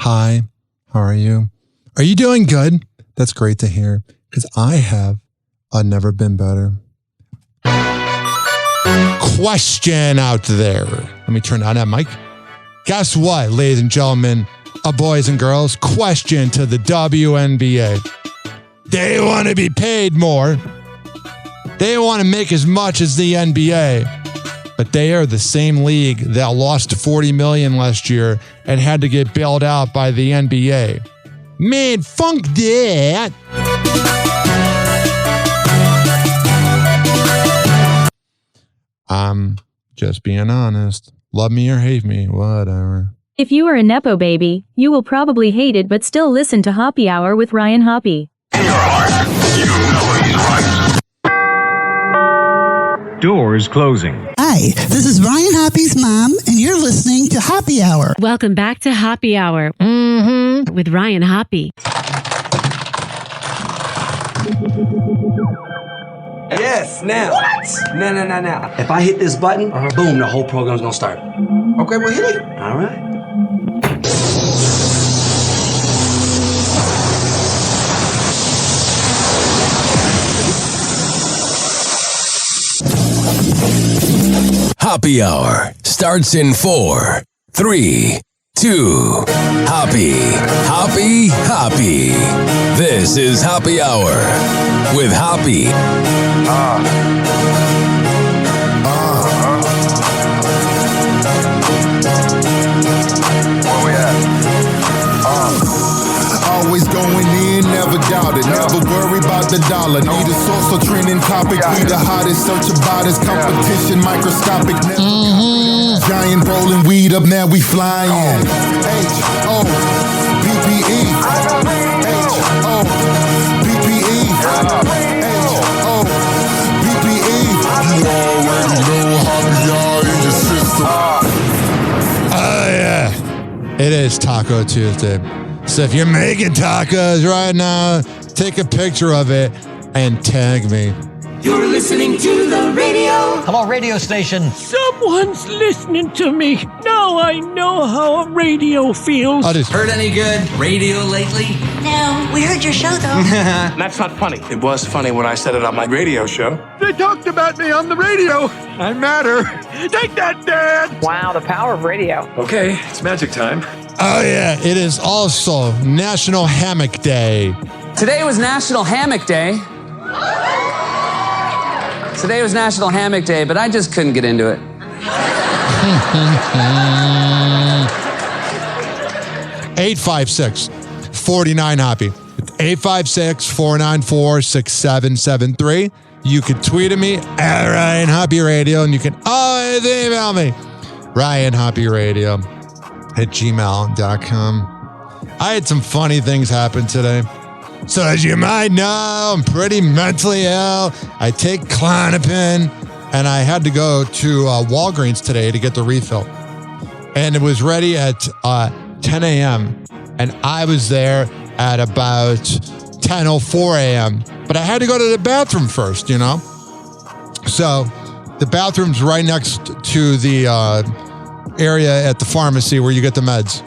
Hi, how are you? Are you doing good? That's great to hear, because I have never been better. Question out there. Let me turn on that mic. Guess what, ladies and gentlemen, boys and girls? Question to the WNBA. They want to be paid more. They want to make as much as the NBA. But they are the same league that lost $40 million last year and had to get bailed out by the NBA. Man, funk that. I'm just being honest. Love me or hate me, whatever. If you are a Nepo baby, you will probably hate it but still listen to Hoppe Hour with Ryan Hoppe. In your heart, you know he's right. Doors closing. Hi, this is Ryan Hoppe's mom, and you're listening to Hoppe Hour. Welcome back to Hoppe Hour with Ryan Hoppe. Yes, now. What? Now. If I hit this button, boom, the whole program's gonna start. Okay, well, hit it. All right. Hoppe Hour starts in 4, 3, 2. Hoppe. This is Hoppe Hour with Hoppe. Where we at? Always going in, never doubt it. Never worry about the dollar. Need a source or trending topic. We the hottest, search about his competition, microscopic. Giant rolling weed up, now we flying. H-O-P-P-E. H-O-P-P-E. H-O-P-P-E. You already know how we are in the system. Oh, yeah. It is Taco Tuesday. So if you're making tacos right now, take a picture of it and tag me. You're listening to the radio. Hello, radio station. Someone's listening to me. Now I know how a radio feels. Heard any good radio lately? No, we heard your show, though. That's not funny. It was funny when I said it on my radio show. They talked about me on the radio. I matter. Take that, Dad. Wow, the power of radio. Okay, it's magic time. Oh, yeah. It is also National Hammock Day. Today was National Hammock Day. Today was National Hammock Day, but I just couldn't get into it. 856-49-HOPPE. 856-494-6773. You can tweet at me at Ryan Hoppe Radio, and you can always email me, ryanhopperadio@gmail.com. I had some funny things happen today. So as you might know, I'm pretty mentally ill. I take Klonopin, and I had to go to Walgreens today to get the refill. And it was ready at 10 a.m., and I was there at about 10:04 a.m., but I had to go to the bathroom first, you know? So the bathroom's right next to the area at the pharmacy where you get the meds.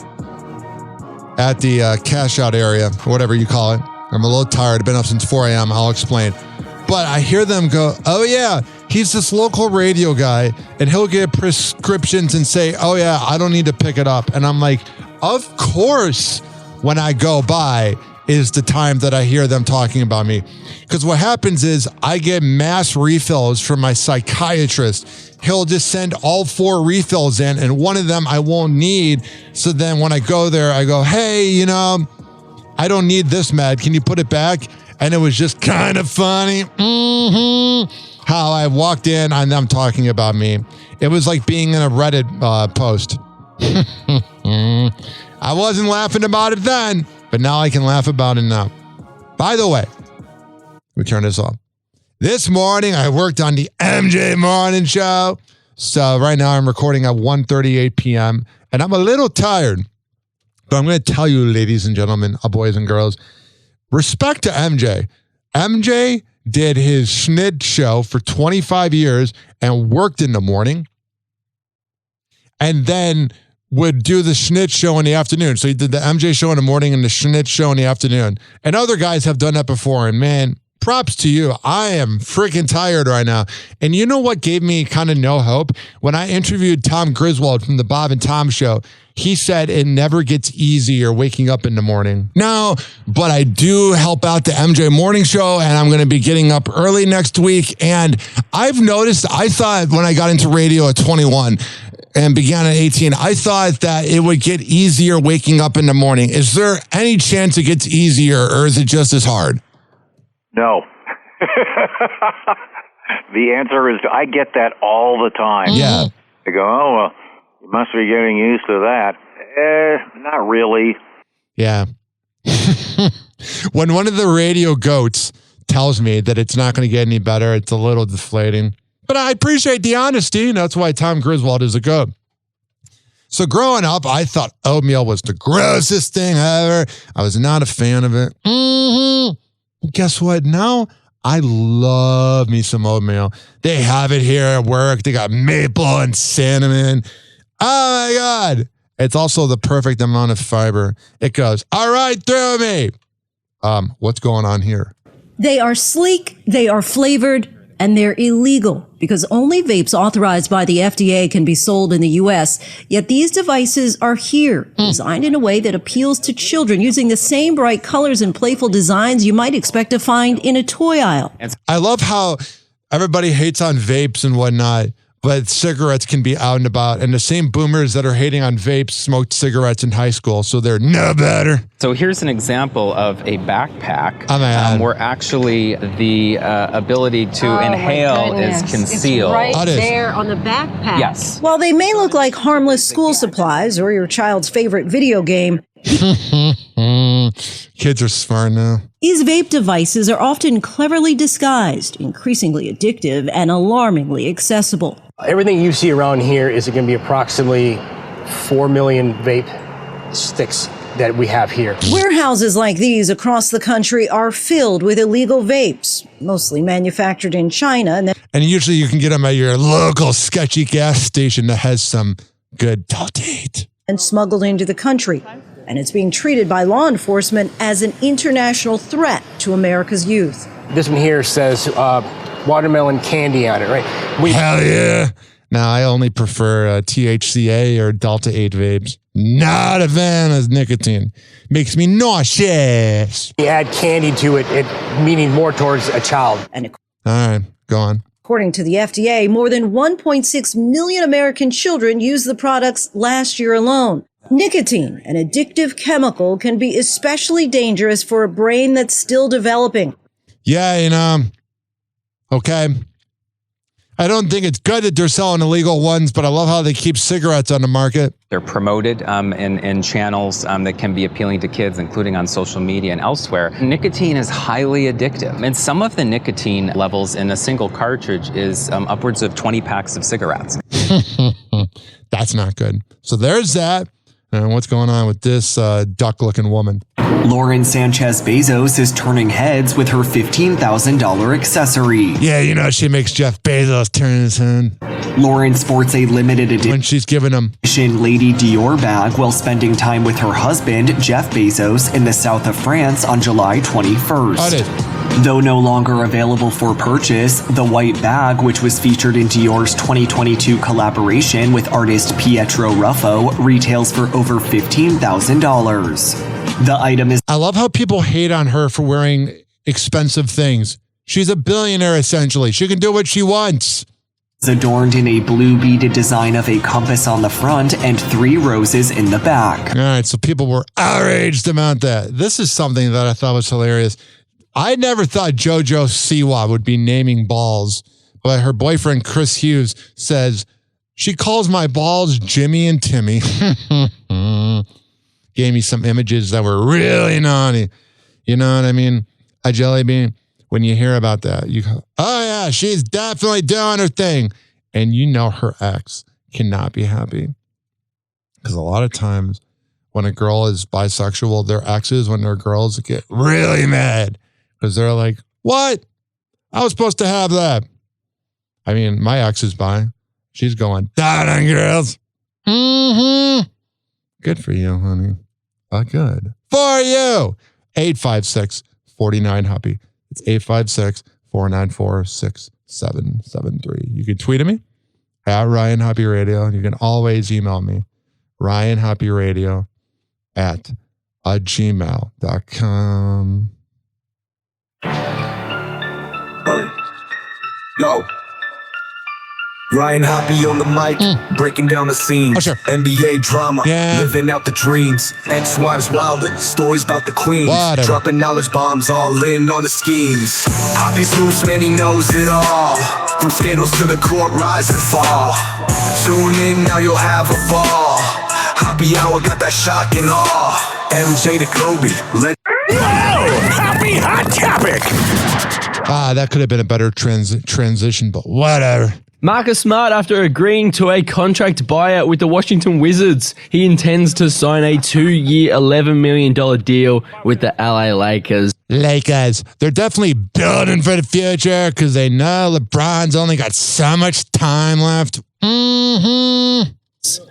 At the cash out area, or whatever you call it. I'm a little tired. I've been up since 4 a.m. I'll explain. But I hear them go, oh, yeah, he's this local radio guy, and he'll get prescriptions and say, oh, yeah, I don't need to pick it up. And I'm like, of course, when I go by is the time that I hear them talking about me. Because what happens is I get mass refills from my psychiatrist. He'll just send all 4 refills in, and one of them I won't need. So then when I go there, I go, hey, you know, I don't need this med. Can you put it back? And it was just kind of funny. How I walked in and them talking about me. It was like being in a Reddit post. I wasn't laughing about it then, but now I can laugh about it now. By the way, we turn this off. This morning, I worked on the MJ Morning Show. So right now I'm recording at 1:38 p.m. and I'm a little tired. But I'm going to tell you, ladies and gentlemen, boys and girls, respect to MJ. MJ did his Schmid show for 25 years and worked in the morning. And then would do the Schnitz show in the afternoon. So he did the MJ show in the morning and the Schnitz show in the afternoon. And other guys have done that before. And man, props to you. I am freaking tired right now. And you know what gave me kind of no hope? When I interviewed Tom Griswold from the Bob and Tom show, he said it never gets easier waking up in the morning. No, but I do help out the MJ morning show, and I'm going to be getting up early next week. And I've noticed, I thought when I got into radio at 21 and began at 18, I thought that it would get easier waking up in the morning. Is there any chance it gets easier, or is it just as hard? No. The answer is I get that all the time. Yeah. I go, oh, well, you must be getting used to that. Not really. Yeah. When one of the radio goats tells me that it's not going to get any better, it's a little deflating. But I appreciate the honesty, and that's why Tom Griswold is a goat. So growing up, I thought oatmeal was the grossest thing ever. I was not a fan of it. Guess what? Now I love me some oatmeal. They have it here at work. They got maple and cinnamon. Oh my God. It's also the perfect amount of fiber. It goes, all right through me. What's going on here? They are sleek, they are flavored, and they're illegal because only vapes authorized by the FDA can be sold in the U.S. Yet these devices are here, designed in a way that appeals to children using the same bright colors and playful designs you might expect to find in a toy aisle. I love how everybody hates on vapes and whatnot, but cigarettes can be out and about. And the same boomers that are hating on vapes smoked cigarettes in high school, so they're no better. So here's an example of a backpack where actually the ability to inhale is concealed. It's right there on the backpack. Yes. While they may look like harmless school supplies or your child's favorite video game, kids are smart now. These vape devices are often cleverly disguised, increasingly addictive, and alarmingly accessible. Everything you see around here is going to be approximately 4 million vape sticks that we have here. Warehouses like these across the country are filled with illegal vapes, mostly manufactured in China. And usually you can get them at your local sketchy gas station that has some good Delta 8. And smuggled into the country. And it's being treated by law enforcement as an international threat to America's youth. This one here says watermelon candy on it, right? Hell yeah. Now, I only prefer THCA or Delta 8 vapes. Not a fan of nicotine. Makes me nauseous. You add candy to it, meaning more towards a child. And all right, go on. According to the FDA, more than 1.6 million American children used the products last year alone. Nicotine, an addictive chemical, can be especially dangerous for a brain that's still developing. Yeah, okay. I don't think it's good that they're selling illegal ones, but I love how they keep cigarettes on the market. They're promoted in channels that can be appealing to kids, including on social media and elsewhere. Nicotine is highly addictive, and some of the nicotine levels in a single cartridge is upwards of 20 packs of cigarettes. That's not good. So there's that. And what's going on with this duck-looking woman? Lauren Sanchez Bezos is turning heads with her $15,000 accessory. Yeah, she makes Jeff Bezos turn his head. Lauren sports a limited edition when she's giving him Lady Dior bag while spending time with her husband, Jeff Bezos, in the south of France on July 21st. Though no longer available for purchase, the white bag, which was featured in Dior's 2022 collaboration with artist Pietro Ruffo, retails for over $15,000. The item is... I love how people hate on her for wearing expensive things. She's a billionaire, essentially. She can do what she wants. Adorned in a blue beaded design of a compass on the front and 3 roses in the back. All right, so people were outraged about that. This is something that I thought was hilarious. I never thought JoJo Siwa would be naming balls, but her boyfriend, Chris Hughes, says, she calls my balls Jimmy and Timmy. Gave me some images that were really naughty. You know what I mean? A jelly bean. When you hear about that, you go, oh yeah, she's definitely doing her thing. And you know her ex cannot be happy. Because a lot of times when a girl is bisexual, their exes, when they're girls, get really mad. Because they're like, what? I was supposed to have that. I mean, my ex is bi. She's going, down on girls. Good for you, honey. Good. For you. 856-49-HOPPY. It's 856-494-6773. You can tweet at me at Ryan Hoppy Radio. You can always email me, ryanhoppyradio@gmail.com. Yo. Ryan Hoppy on the mic, breaking down the scenes. NBA drama, living out the dreams. Ex-wives wildin', stories about the queens. Dropping knowledge bombs, all in on the schemes. Hoppy's loose, man, he knows it all. From scandals to the court, rise and fall. Tune in, now you'll have a ball. Hoppy Hour got that shock and awe. MJ to Kobe, Happy Hot Topic! That could have been a better transition, but whatever. Marcus Smart, after agreeing to a contract buyout with the Washington Wizards, he intends to sign a 2-year, $11 million deal with the LA Lakers. Lakers, they're definitely building for the future because they know LeBron's only got so much time left.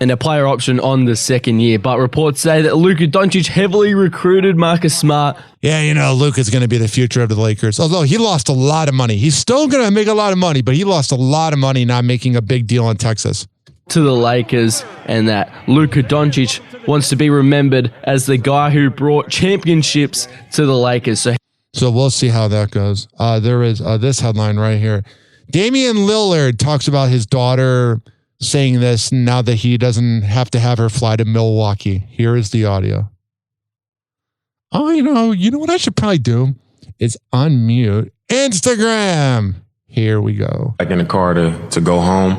And a player option on the second year. But reports say that Luka Doncic heavily recruited Marcus Smart. Yeah, you know, Luka's going to be the future of the Lakers. Although he lost a lot of money. He's still going to make a lot of money, but he lost a lot of money not making a big deal in Texas. To the Lakers, and that Luka Doncic wants to be remembered as the guy who brought championships to the Lakers. So we'll see how that goes. There is this headline right here. Damian Lillard talks about his daughter saying this now that he doesn't have to have her fly to Milwaukee. Here is the audio. Oh, you know what I should probably do is unmute Instagram. Here we go. Back in the car to go home.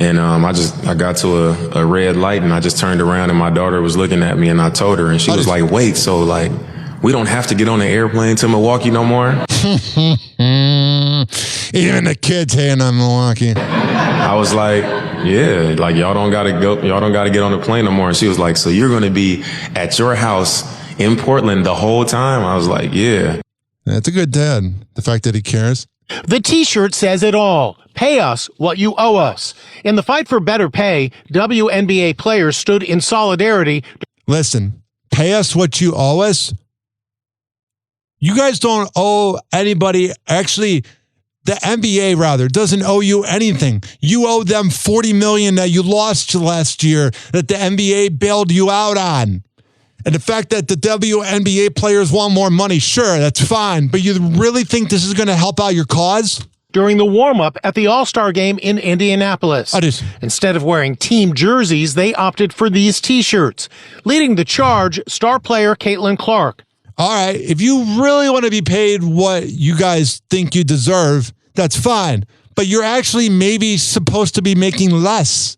And I got to a red light and I just turned around and my daughter was looking at me and I told her and she was like, wait, so like, we don't have to get on the airplane to Milwaukee no more? Even the kids hating on Milwaukee. I was like, yeah, like y'all don't gotta get on the plane no more. And she was like, so you're gonna be at your house in Portland the whole time? I was like, yeah. That's a good dad. The fact that he cares. The t-shirt says it all. Pay us what you owe us. In the fight for better pay, WNBA players stood in solidarity. Listen, pay us what you owe us. You guys don't owe anybody. Actually, the NBA, rather, doesn't owe you anything. You owe them $40 million that you lost last year that the NBA bailed you out on. And the fact that the WNBA players want more money, sure, that's fine. But you really think this is going to help out your cause? During the warm-up at the All-Star game in Indianapolis. Instead of wearing team jerseys, they opted for these t-shirts. Leading the charge, star player Caitlin Clark. All right, if you really want to be paid what you guys think you deserve, that's fine. But you're actually maybe supposed to be making less.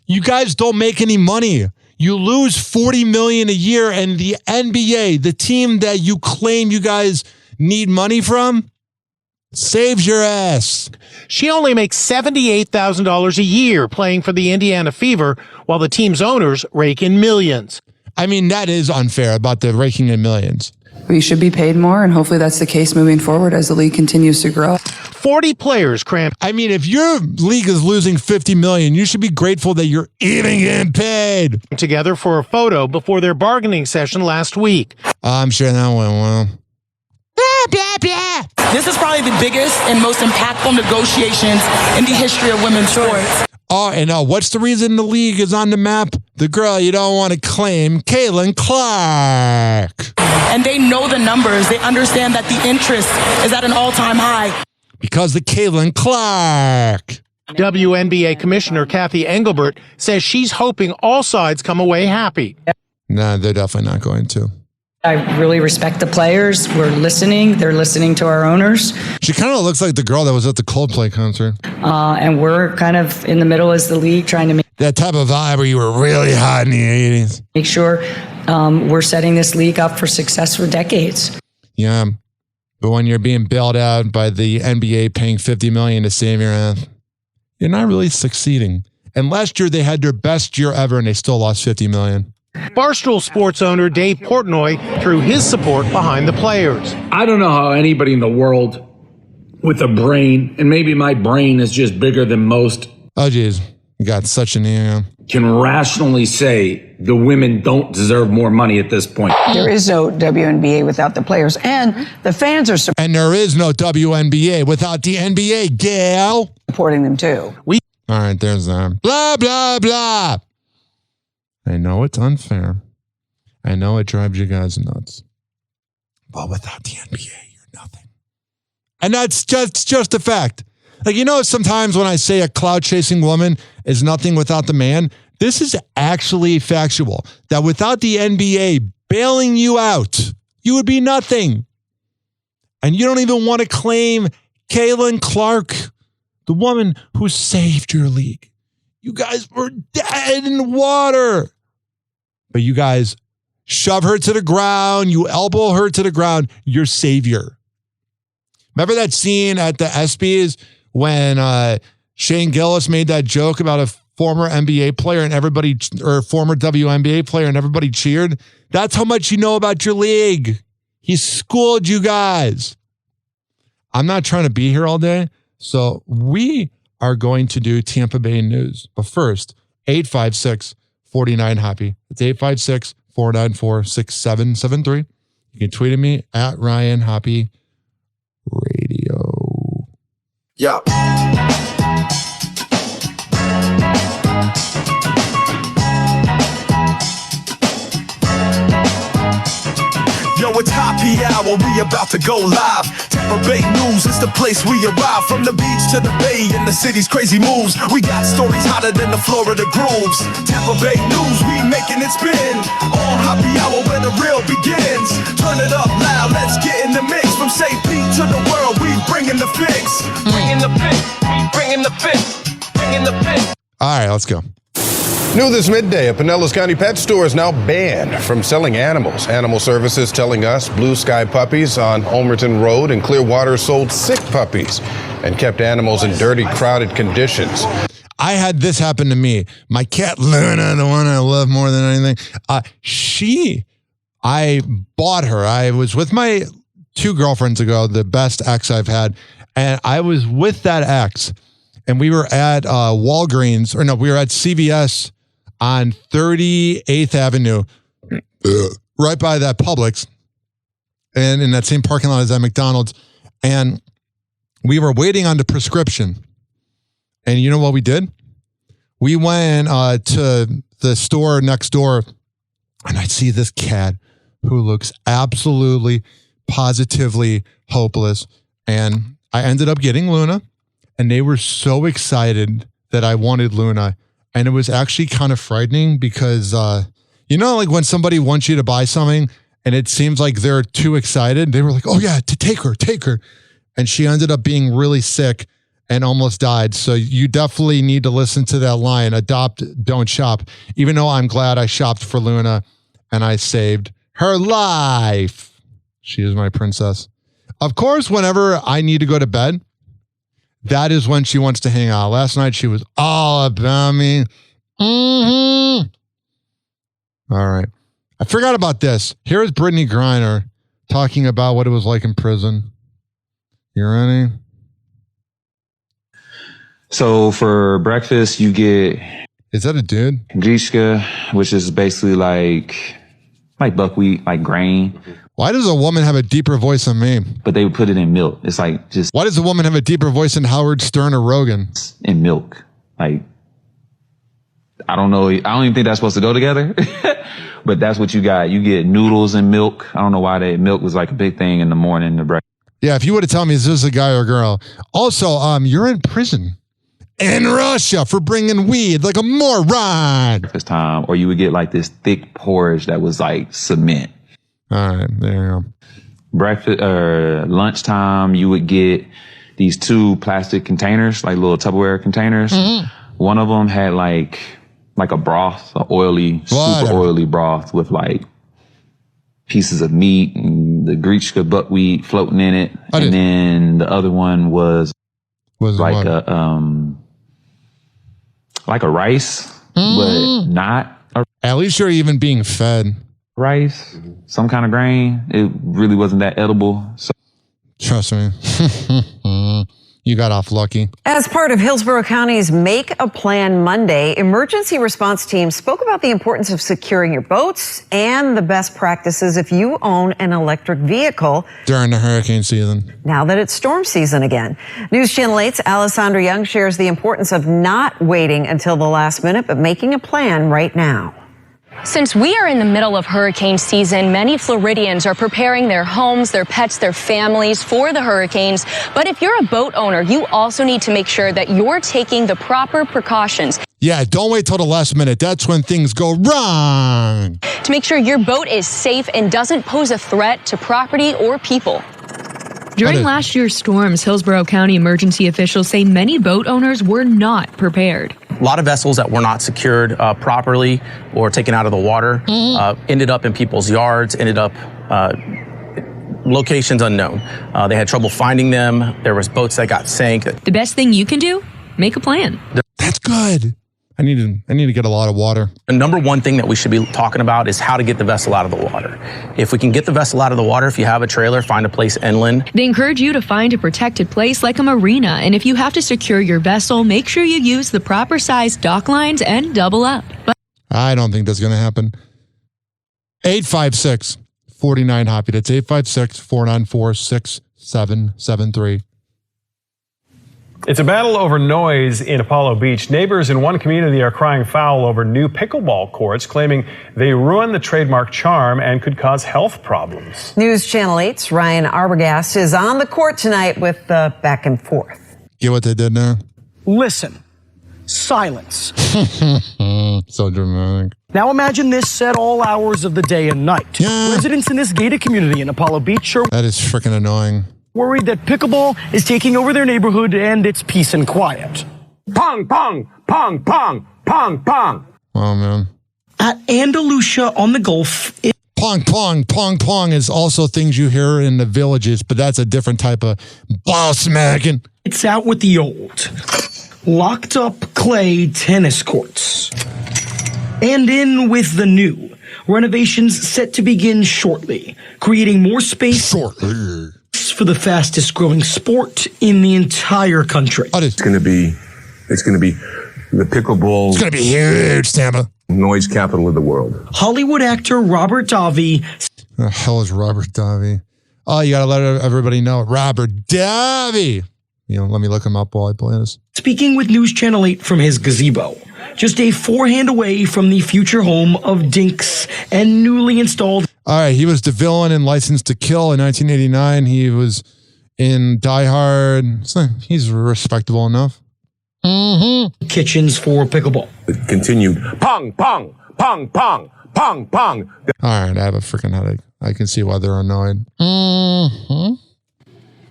You guys don't make any money. You lose $40 million a year, and the NBA, the team that you claim you guys need money from, saves your ass. She only makes $78,000 a year playing for the Indiana Fever, while the team's owners rake in millions. I mean, that is unfair about the raking in millions. We should be paid more, and hopefully that's the case moving forward as the league continues to grow. 40 players cramped. I mean, if your league is losing $50 million, you should be grateful that you're even getting paid. Together for a photo before their bargaining session last week. I'm sure that went well. This is probably the biggest and most impactful negotiations in the history of women's sports. Oh, and what's the reason the league is on the map? The girl you don't want to claim, Caitlin Clark. And they know the numbers. They understand that the interest is at an all-time high. Because the Caitlin Clark. WNBA Commissioner Kathy Engelbert says she's hoping all sides come away happy. No, they're definitely not going to. I really respect the players. We're listening. They're listening to our owners. She kind of looks like the girl that was at the Coldplay concert. And we're kind of in the middle as the league trying to make that type of vibe where you were really hot in the 80s. Make sure we're setting this league up for success for decades. Yeah. But when you're being bailed out by the NBA paying $50 million to save your ass, you're not really succeeding. And last year they had their best year ever and they still lost $50 million. Barstool Sports owner Dave Portnoy threw his support behind the players. I don't know how anybody in the world with a brain, and maybe my brain is just bigger than most. Oh, geez. You got such an ego. can rationally say the women don't deserve more money at this point. There is no WNBA without the players, and the fans are And there is no WNBA without the NBA, gal. supporting them too. All right, there's that. Blah, blah, blah. I know it's unfair. I know it drives you guys nuts. But without the NBA, you're nothing. And that's just a fact. Like, sometimes when I say a cloud-chasing woman is nothing without the man, this is actually factual. That without the NBA bailing you out, you would be nothing. And you don't even want to claim Caitlin Clark, the woman who saved your league. You guys were dead in the water. But you guys shove her to the ground. You elbow her to the ground. Your savior. Remember that scene at the ESPYs when Shane Gillis made that joke about a former NBA player and everybody, or former WNBA player and everybody cheered? That's how much you know about your league. He schooled you guys. I'm not trying to be here all day. So we are going to do Tampa Bay news. But first, 856-49-HOPPY. It's 856-494-6773. You can tweet at me at Ryan Hoppe Radio. Yeah. Yo, it's Hoppe Hour, we about to go live. Tampa Bay News is the place we arrive. From the beach to the bay and the city's crazy moves. We got stories hotter than the Florida grooves. Tampa Bay News, we making it spin. On Hoppe Hour where the real begins. Turn it up loud, let's get in the mix. From St. Pete to the world, we bringing the fix. Bringing the fix, bringing the fix, bringing the fix. All right, let's go. New this midday, a Pinellas County pet store is now banned from selling animals. Animal Services telling us Blue Sky Puppies on Ulmerton Road in Clearwater sold sick puppies and kept animals in dirty, crowded conditions. I had this happen to me. My cat Luna, the one I love more than anything, I bought her. I was with my 2 girlfriends ago, the best ex I've had, and I was with that ex, and we were at Walgreens, we were at CVS on 38th Avenue, right by that Publix, and in that same parking lot as that McDonald's. And we were waiting on the prescription. And you know what we did? We went to the store next door, and I see this cat who looks absolutely, positively hopeless. And I ended up getting Luna, and they were so excited that I wanted Luna. And it was actually kind of frightening because, like when somebody wants you to buy something and it seems like they're too excited, they were like, oh yeah, to take her. And she ended up being really sick and almost died. So you definitely need to listen to that line, adopt, don't shop. Even though I'm glad I shopped for Luna and I saved her life. She is my princess. Of course, whenever I need to go to bed, that is when she wants to hang out. Last night, she was all about me. Mm-hmm. All right. I forgot about this. Here is Brittany Griner talking about what it was like in prison. You ready? So for breakfast, you get... Is that a dude? Grishka, which is basically like buckwheat, like grain. Why does a woman have a deeper voice than me? But they would put it in milk. It's like just... Why does a woman have a deeper voice than Howard Stern or Rogan? In milk. Like, I don't know. I don't even think that's supposed to go together. But that's what you got. You get noodles and milk. I don't know why milk was like a big thing in the morning to breakfast. Yeah, if you would have told me is this a guy or a girl. Also, you're in prison in Russia for bringing weed like a moron. Breakfast time. Or you would get like this thick porridge that was like cement. All right, there you go. Breakfast or lunchtime, you would get these 2 plastic containers, like little Tupperware containers. Mm-hmm. One of them had like a broth, super oily broth with like pieces of meat and the Grishka buckwheat floating in it. And then the other one was like a rice, but not. At least you're even being fed. Rice, some kind of grain. It really wasn't that edible. So. Trust me. You got off lucky. As part of Hillsborough County's Make a Plan Monday, emergency response teams spoke about the importance of securing your boats and the best practices if you own an electric vehicle during the hurricane season. Now that it's storm season again. News Channel 8's Alessandra Young shares the importance of not waiting until the last minute, but making a plan right now. Since we are in the middle of hurricane season, many Floridians are preparing their homes, their pets, their families for the hurricanes. But if you're a boat owner, you also need to make sure that you're taking the proper precautions. Yeah, don't wait till the last minute. That's when things go wrong. To make sure your boat is safe and doesn't pose a threat to property or people. During last year's storms, Hillsborough County emergency officials say many boat owners were not prepared. A lot of vessels that were not secured properly or taken out of the water ended up in people's yards, ended up locations unknown. They had trouble finding them. There was boats that got sank. The best thing you can do, make a plan. That's good. I need to get a lot of water. The number one thing that we should be talking about is how to get the vessel out of the water. If we can get the vessel out of the water, if you have a trailer, find a place inland. They encourage you to find a protected place like a marina, and if you have to secure your vessel, make sure you use the proper size dock lines and double up. I don't think that's going to happen. 856-49-HOPPY. That's 856-494-6773. It's a battle over noise in Apollo Beach. Neighbors in one community are crying foul over new pickleball courts, claiming they ruin the trademark charm and could cause health problems. News Channel 8's Ryan Arbogast is on the court tonight with the back and forth. Get what they did now? Listen. Silence. So dramatic. Now imagine this at all hours of the day and night. Yeah. Residents in this gated community in Apollo Beach are that is freaking annoying. Worried that pickleball is taking over their neighborhood and its peace and quiet. Pong, pong, pong, pong, pong, pong. Oh, man. At Andalusia on the Gulf. Pong, pong, pong, pong is also things you hear in the villages, but that's a different type of ball smacking. It's out with the old, locked up clay tennis courts. And in with the new, renovations set to begin shortly, creating more space for the fastest growing sport in the entire country. It's going to be the pickleball. It's going to be huge, Tampa. Noise capital of the world. Hollywood actor Robert Davi. The hell is Robert Davi? Oh, you got to let everybody know. Robert Davi. Let me look him up while I play this. Speaking with News Channel 8 from his gazebo, just a forehand away from the future home of Dinks and newly installed. All right, he was the villain in License to Kill in 1989. He was in Die Hard. So he's respectable enough. Kitchens for pickleball. It continued. Pong, pong, pong, pong, pong, pong. All right, I have a freaking headache. I can see why they're annoyed.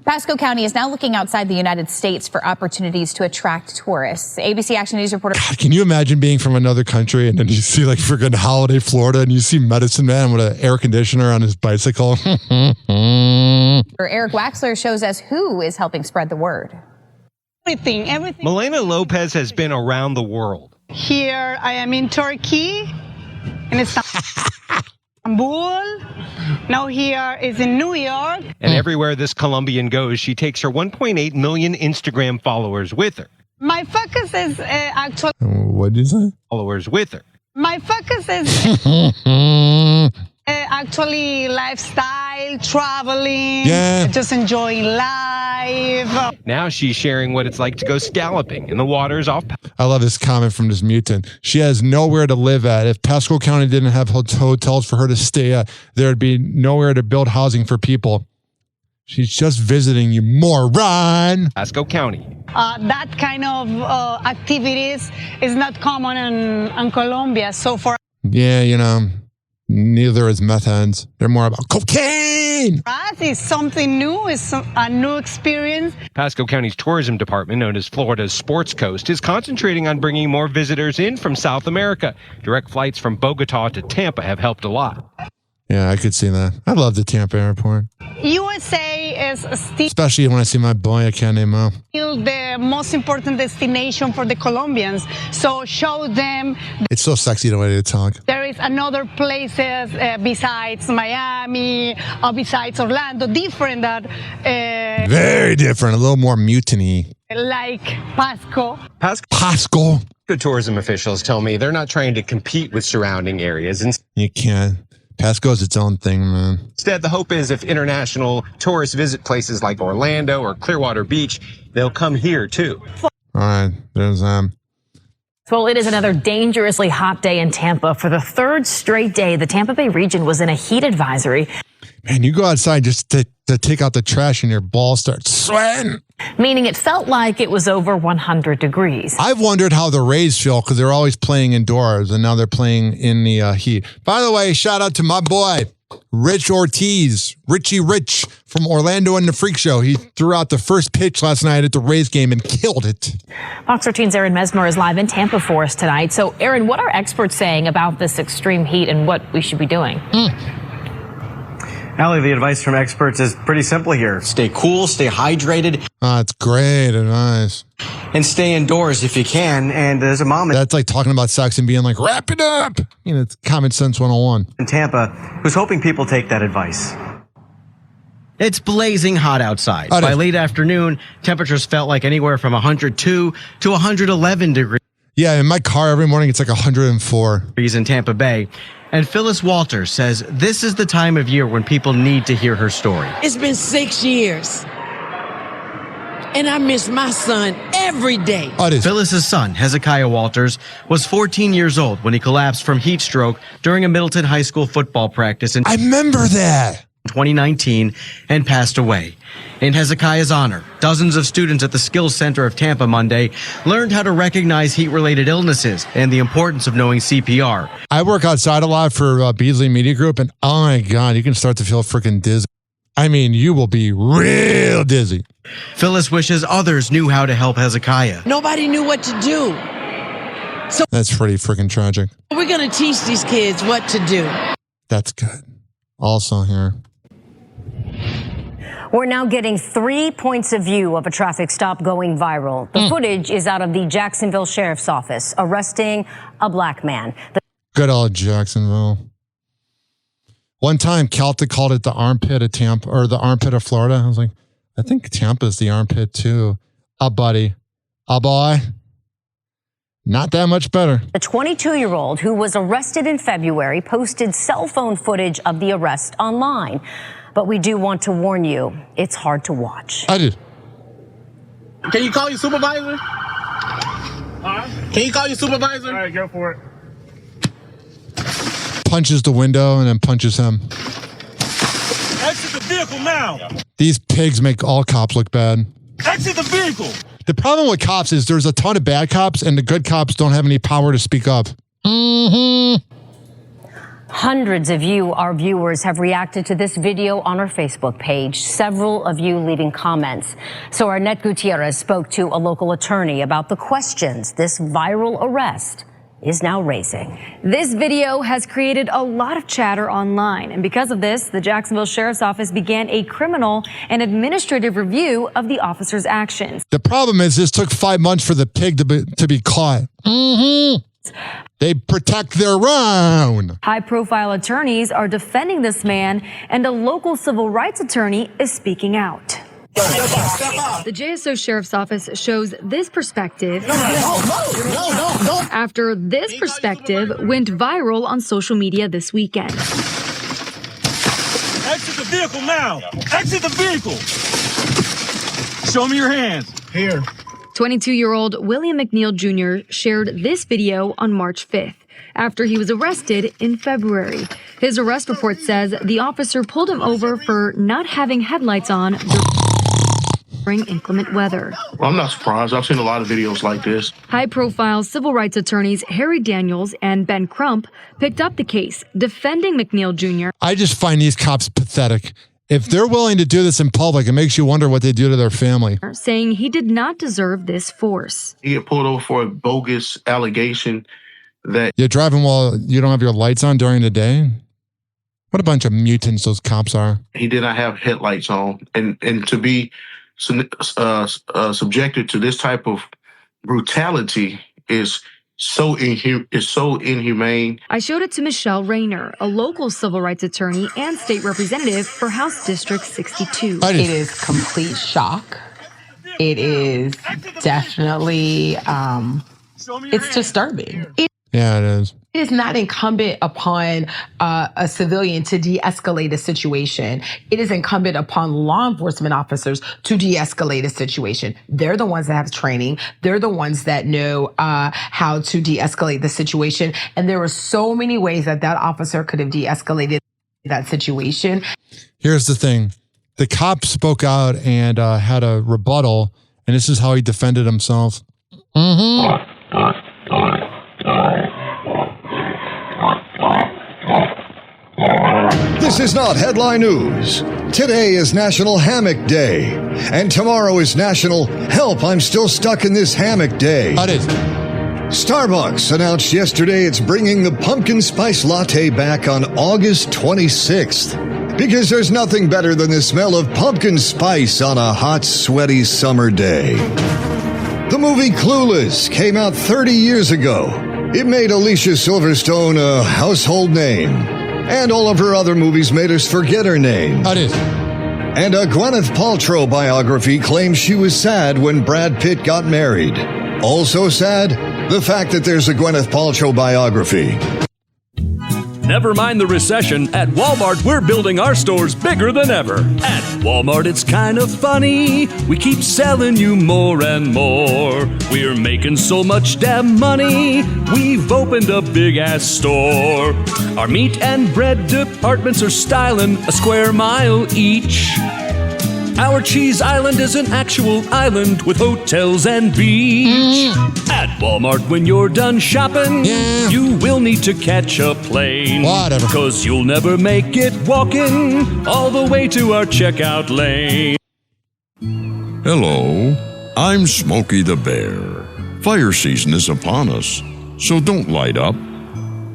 Pasco County is now looking outside the United States for opportunities to attract tourists. ABC Action News reporter. God, can you imagine being from another country and then you see like freaking Holiday, Florida, and you see Medicine Man with an air conditioner on his bicycle? Eric Waxler shows us who is helping spread the word. Everything. Milena Lopez has been around the world. Here I am in Turkey, in Istanbul. Now here is in New York. And everywhere this Colombian goes, she takes her 1.8 million Instagram followers with her. My focus is actually. What did you say? Followers with her. My focus is actually lifestyle, traveling, just enjoying life. Now she's sharing what it's like to go scalloping in the waters off. I love this comment from this mutant. She has nowhere to live at. If Pasco County didn't have hotels for her to stay at, there'd be nowhere to build housing for people. She's just visiting, you moron. Pasco County. That kind of activities is not common in Colombia. So for neither is meth heads. They're more about cocaine. us, it's something new. It's a new experience. Pasco County's tourism department, known as Florida's Sports Coast, is concentrating on bringing more visitors in from South America. Direct flights from Bogota to Tampa have helped a lot. Yeah, I could see that. I love the Tampa airport. USA is still Especially when I see my boy, I can't name him. the most important destination for the Colombians. So show them It's so sexy the way they talk. there is another places besides Miami or besides Orlando, different that Very different, a little more mutiny. like Pasco. Pasco. The tourism officials tell me they're not trying to compete with surrounding areas. You can't. Pasco's its own thing, man. Instead, the hope is if international tourists visit places like Orlando or Clearwater Beach, they'll come here too. All right, there's Well, it is another dangerously hot day in Tampa. For the third straight day, the Tampa Bay region was in a heat advisory. Man, you go outside just to take out the trash and your balls start sweating. Meaning it felt like it was over 100 degrees. I've wondered how the Rays feel because they're always playing indoors and now they're playing in the heat. By the way, shout out to my boy, Rich Ortiz, Richie Rich from Orlando and the Freak Show. He threw out the first pitch last night at the Rays game and killed it. Fox 13's Aaron Mesmer is live in Tampa for us tonight. So, Aaron, what are experts saying about this extreme heat and what we should be doing? Allie, the advice from experts is pretty simple here. Stay cool, stay hydrated. It's great advice. And stay indoors if you can. And as a mom... That's like talking about sex and being like, wrap it up. You know, it's common sense 101. In Tampa, who's hoping people take that advice. It's blazing hot outside. By late afternoon, temperatures felt like anywhere from 102 to 111 degrees. Yeah, in my car every morning, it's like 104. In Tampa Bay. And Phyllis Walters says this is the time of year when people need to hear her story. It's been 6 years. And I miss my son every day. Phyllis's son, Hezekiah Walters, was 14 years old when he collapsed from heat stroke during a Middleton High School football practice in 2019 and passed away. In Hezekiah's honor, dozens of students at the Skills Center of Tampa Monday learned how to recognize heat-related illnesses and the importance of knowing CPR. I work outside a lot for Beasley Media Group, and oh my God, you can start to feel freaking dizzy. I mean, you will be real dizzy. Phyllis wishes others knew how to help Hezekiah. Nobody knew what to do. So that's pretty freaking tragic. We're going to teach these kids what to do. That's good. Also here. We're now getting 3 points of view of a traffic stop going viral. The footage is out of the Jacksonville Sheriff's Office arresting a black man. Good old Jacksonville. One time, Celtic called it the armpit of Tampa, or the armpit of Florida. I was like, I think Tampa's the armpit too. Buddy. Boy. Not that much better. The 22-year-old who was arrested in February posted cell phone footage of the arrest online. But we do want to warn you, it's hard to watch. I did. Can you call your supervisor? Can you call your supervisor? All right, go for it. Punches the window and then punches him. Exit the vehicle now. These pigs make all cops look bad. Exit the vehicle. The problem with cops is there's a ton of bad cops and the good cops don't have any power to speak up. Hundreds of you, our viewers, have reacted to this video on our Facebook page, several of you leaving comments. So Arnett Gutierrez spoke to a local attorney about the questions this viral arrest is now raising. This video has created a lot of chatter online, and because of this, the Jacksonville Sheriff's Office began a criminal and administrative review of the officer's actions. The problem is this took 5 months for the pig to be caught. They protect their own. High-profile attorneys are defending this man, and a local civil rights attorney is speaking out. The JSO Sheriff's Office shows this perspective after this perspective went viral on social media this weekend. Exit the vehicle now. Exit the vehicle. Show me your hands. Here. 22-year-old William McNeil Jr. shared this video on March 5th after he was arrested in February. His arrest report says the officer pulled him over for not having headlights on during inclement weather. Well, I'm not surprised. I've seen a lot of videos like this. High-profile civil rights attorneys Harry Daniels and Ben Crump picked up the case, defending McNeil Jr. I just find these cops pathetic. If they're willing to do this in public, it makes you wonder what they do to their family. Saying he did not deserve this force. He get pulled over for a bogus allegation that you're driving while you don't have your lights on during the day. What a bunch of mutants those cops are. He did not have headlights on, and to be subjected to this type of brutality is so inhumane. I showed it to Michelle Rayner, a local civil rights attorney and state representative for House District 62. It is complete shock. It is definitely, it's disturbing. Yeah, it is. It is not incumbent upon a civilian to de-escalate a situation. It is incumbent upon law enforcement officers to de-escalate a situation. They're the ones that have training. They're the ones that know how to de-escalate the situation. And there were so many ways that officer could have de-escalated that situation. Here's the thing. The cop spoke out and had a rebuttal, and this is how he defended himself. This is not headline news. Today is National Hammock Day, and tomorrow is National Help, I'm Still Stuck in This Hammock Day. That is. Starbucks announced yesterday it's bringing the pumpkin spice latte back on August 26th. Because there's nothing better than the smell of pumpkin spice on a hot, sweaty summer day. The movie Clueless came out 30 years ago. It made Alicia Silverstone a household name. And all of her other movies made us forget her name. That is. And a Gwyneth Paltrow biography claims she was sad when Brad Pitt got married. Also sad, the fact that there's a Gwyneth Paltrow biography. Never mind the recession. At Walmart, we're building our stores bigger than ever. At Walmart, it's kind of funny. We keep selling you more and more. We're making so much damn money. We've opened a big-ass store. Our meat and bread departments are styling a square mile each. Our cheese island is an actual island with hotels and beach. At Walmart, when you're done shopping, you will need to catch a plane. Whatever. 'Cause you'll never make it walking all the way to our checkout lane. Hello, I'm Smokey the Bear. Fire season is upon us, so don't light up.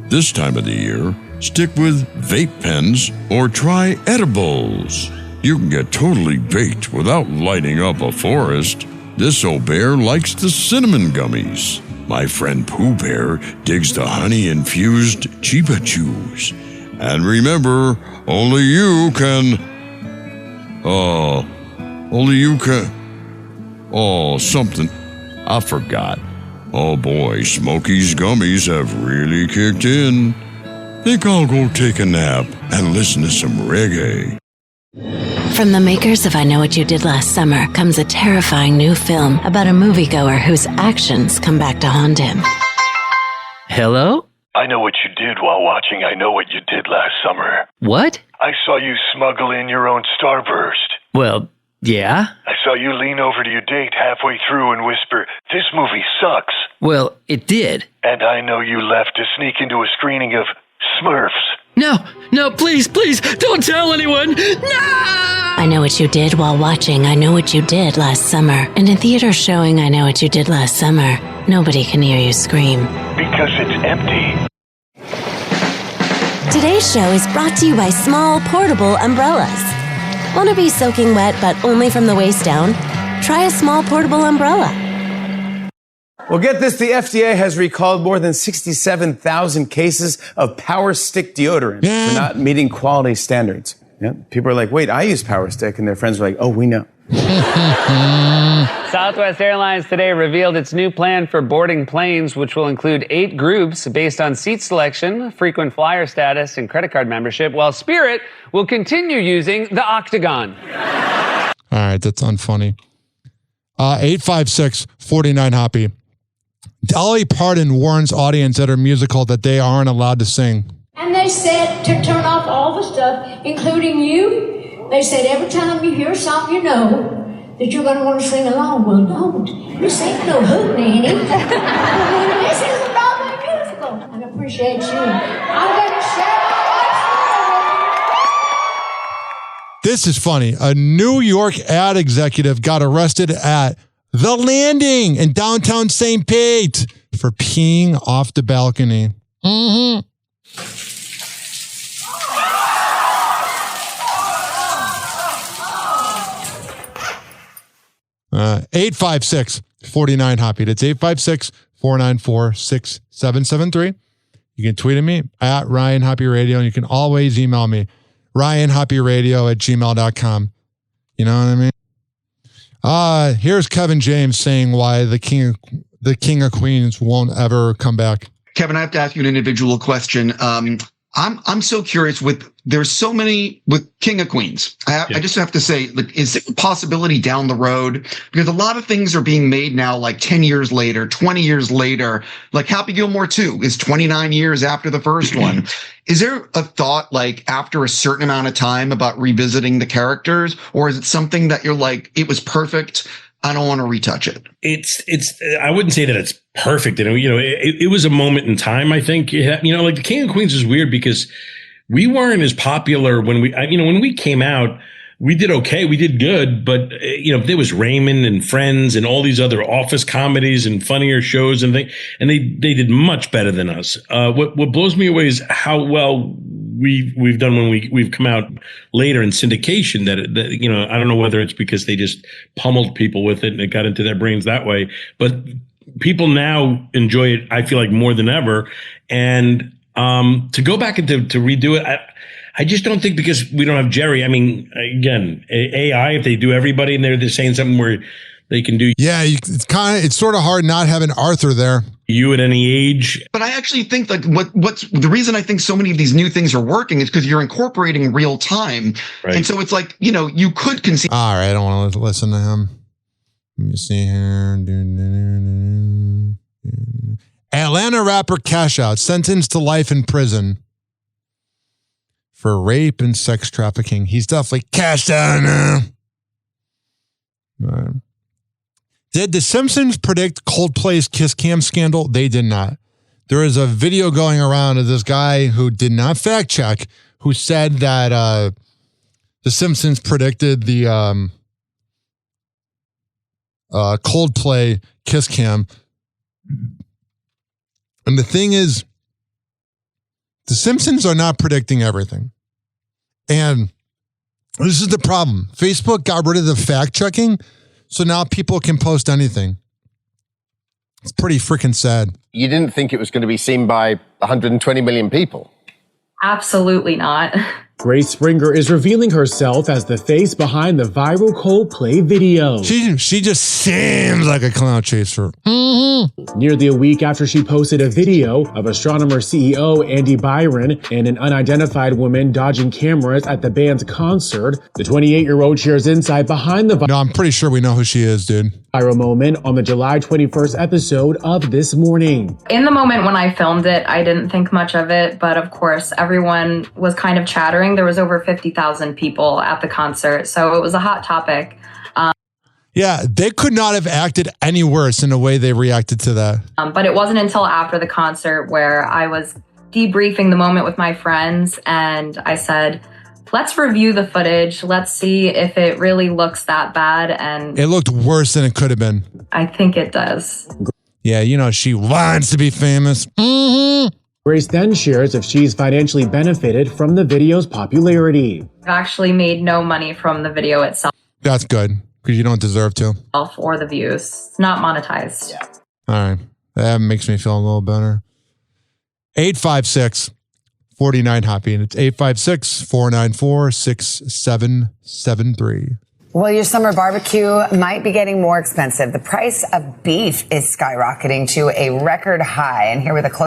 This time of the year, stick with vape pens or try edibles. You can get totally baked without lighting up a forest. This old bear likes the cinnamon gummies. My friend Pooh Bear digs the honey-infused Chiba Chews. And remember, only you can... something. I forgot. Oh boy, Smokey's gummies have really kicked in. Think I'll go take a nap and listen to some reggae. From the makers of I Know What You Did Last Summer comes a terrifying new film about a moviegoer whose actions come back to haunt him. Hello? I know what you did while watching I Know What You Did Last Summer. What? I saw you smuggle in your own Starburst. Well, yeah. I saw you lean over to your date halfway through and whisper, "This movie sucks." Well, it did. And I know you left to sneak into a screening of Smurfs. No, please, don't tell anyone. No! I Know What You Did while watching I Know What You Did Last Summer. And in theater showing I Know What You Did Last Summer, nobody can hear you scream. Because it's empty. Today's show is brought to you by Small Portable Umbrellas. Want to be soaking wet but only from the waist down? Try a Small Portable Umbrella. Well, get this, the FDA has recalled more than 67,000 cases of Power Stick deodorant for not meeting quality standards. Yeah, people are like, wait, I use Power Stick, and their friends are like, oh, we know. Southwest Airlines today revealed its new plan for boarding planes, which will include 8 groups based on seat selection, frequent flyer status, and credit card membership, while Spirit will continue using the Octagon. All right, that's unfunny. 856-49-HOPPY. Dolly Parton warns audience at her musical that they aren't allowed to sing. And they said to turn off all the stuff, including you. They said every time you hear a song you know that you're going to want to sing along. Well, don't. This ain't no hootenanny. This is a Broadway musical. And I appreciate you. I'm going to share my voice. This is funny. A New York ad executive got arrested at The Landing in downtown St. Pete for peeing off the balcony. 856-49-HOPPY. That's 856-494-6773. You can tweet at me at Ryan Hoppy Radio, and you can always email me, ryanhoppyradio@gmail.com. You know what I mean? Here's Kevin James saying why the King of Queens won't ever come back. Kevin, I have to ask you an individual question. I'm so curious there's so many with King of Queens. I just have to say, like, is it a possibility down the road? Because a lot of things are being made now, like 10 years later, 20 years later, like Happy Gilmore 2 is 29 years after the first one. Is there a thought, like, after a certain amount of time about revisiting the characters, or is it something that you're like, it was perfect, I don't want to retouch it? It's. I wouldn't say that it's perfect. It was a moment in time. I think like the King of Queens is weird because we weren't as popular when we came out. We did okay. We did good, but there was Raymond and Friends and all these other office comedies and funnier shows and things, and they did much better than us. What blows me away is how well we've done when we've come out later in syndication. That I don't know whether it's because they just pummeled people with it and it got into their brains that way, but people now enjoy it, I feel like, more than ever. And to go back and to redo it, I just don't think, because we don't have Jerry. I mean, again, AI, if they do everybody and they're saying something where they can do. Yeah, it's sort of hard not having Arthur there. You at any age. But I actually think like what's the reason I think so many of these new things are working is because you're incorporating real time. Right. And so it's like, you could conceive. All right, I don't want to listen to him. Let me see here. Atlanta rapper Cash Out sentenced to life in prison for rape and sex trafficking. He's definitely cashed out now. All right. Did The Simpsons predict Coldplay's Kiss Cam scandal? They did not. There is a video going around of this guy who did not fact check, who said that The Simpsons predicted the Coldplay Kiss Cam. And the thing is, The Simpsons are not predicting everything. And this is the problem. Facebook got rid of the fact checking, so now people can post anything. It's pretty freaking sad. You didn't think it was going to be seen by 120 million people? Absolutely not. Grace Springer is revealing herself as the face behind the viral Coldplay video. She just seems like a cloud chaser. Nearly a week after she posted a video of astronomer CEO Andy Byron and an unidentified woman dodging cameras at the band's concert, the 28-year-old shares insight behind the No, I'm pretty sure we know who she is, dude. Viral moment on the July 21st episode of This Morning. In the moment when I filmed it, I didn't think much of it, but of course, everyone was kind of chattering. There was over 50,000 people at the concert, so it was a hot topic. Yeah, they could not have acted any worse in the way they reacted to that. But it wasn't until after the concert where I was debriefing the moment with my friends, and I said, let's review the footage. Let's see if it really looks that bad. And it looked worse than it could have been. I think it does. Yeah, she wants to be famous. Grace then shares if she's financially benefited from the video's popularity. I've actually made no money from the video itself. That's good, because you don't deserve to. Or the views. It's not monetized. Yeah. All right. That makes me feel a little better. 856-49-HOPPY, and it's 856-494-6773. Well, your summer barbecue might be getting more expensive. The price of beef is skyrocketing to a record high. And here with a close.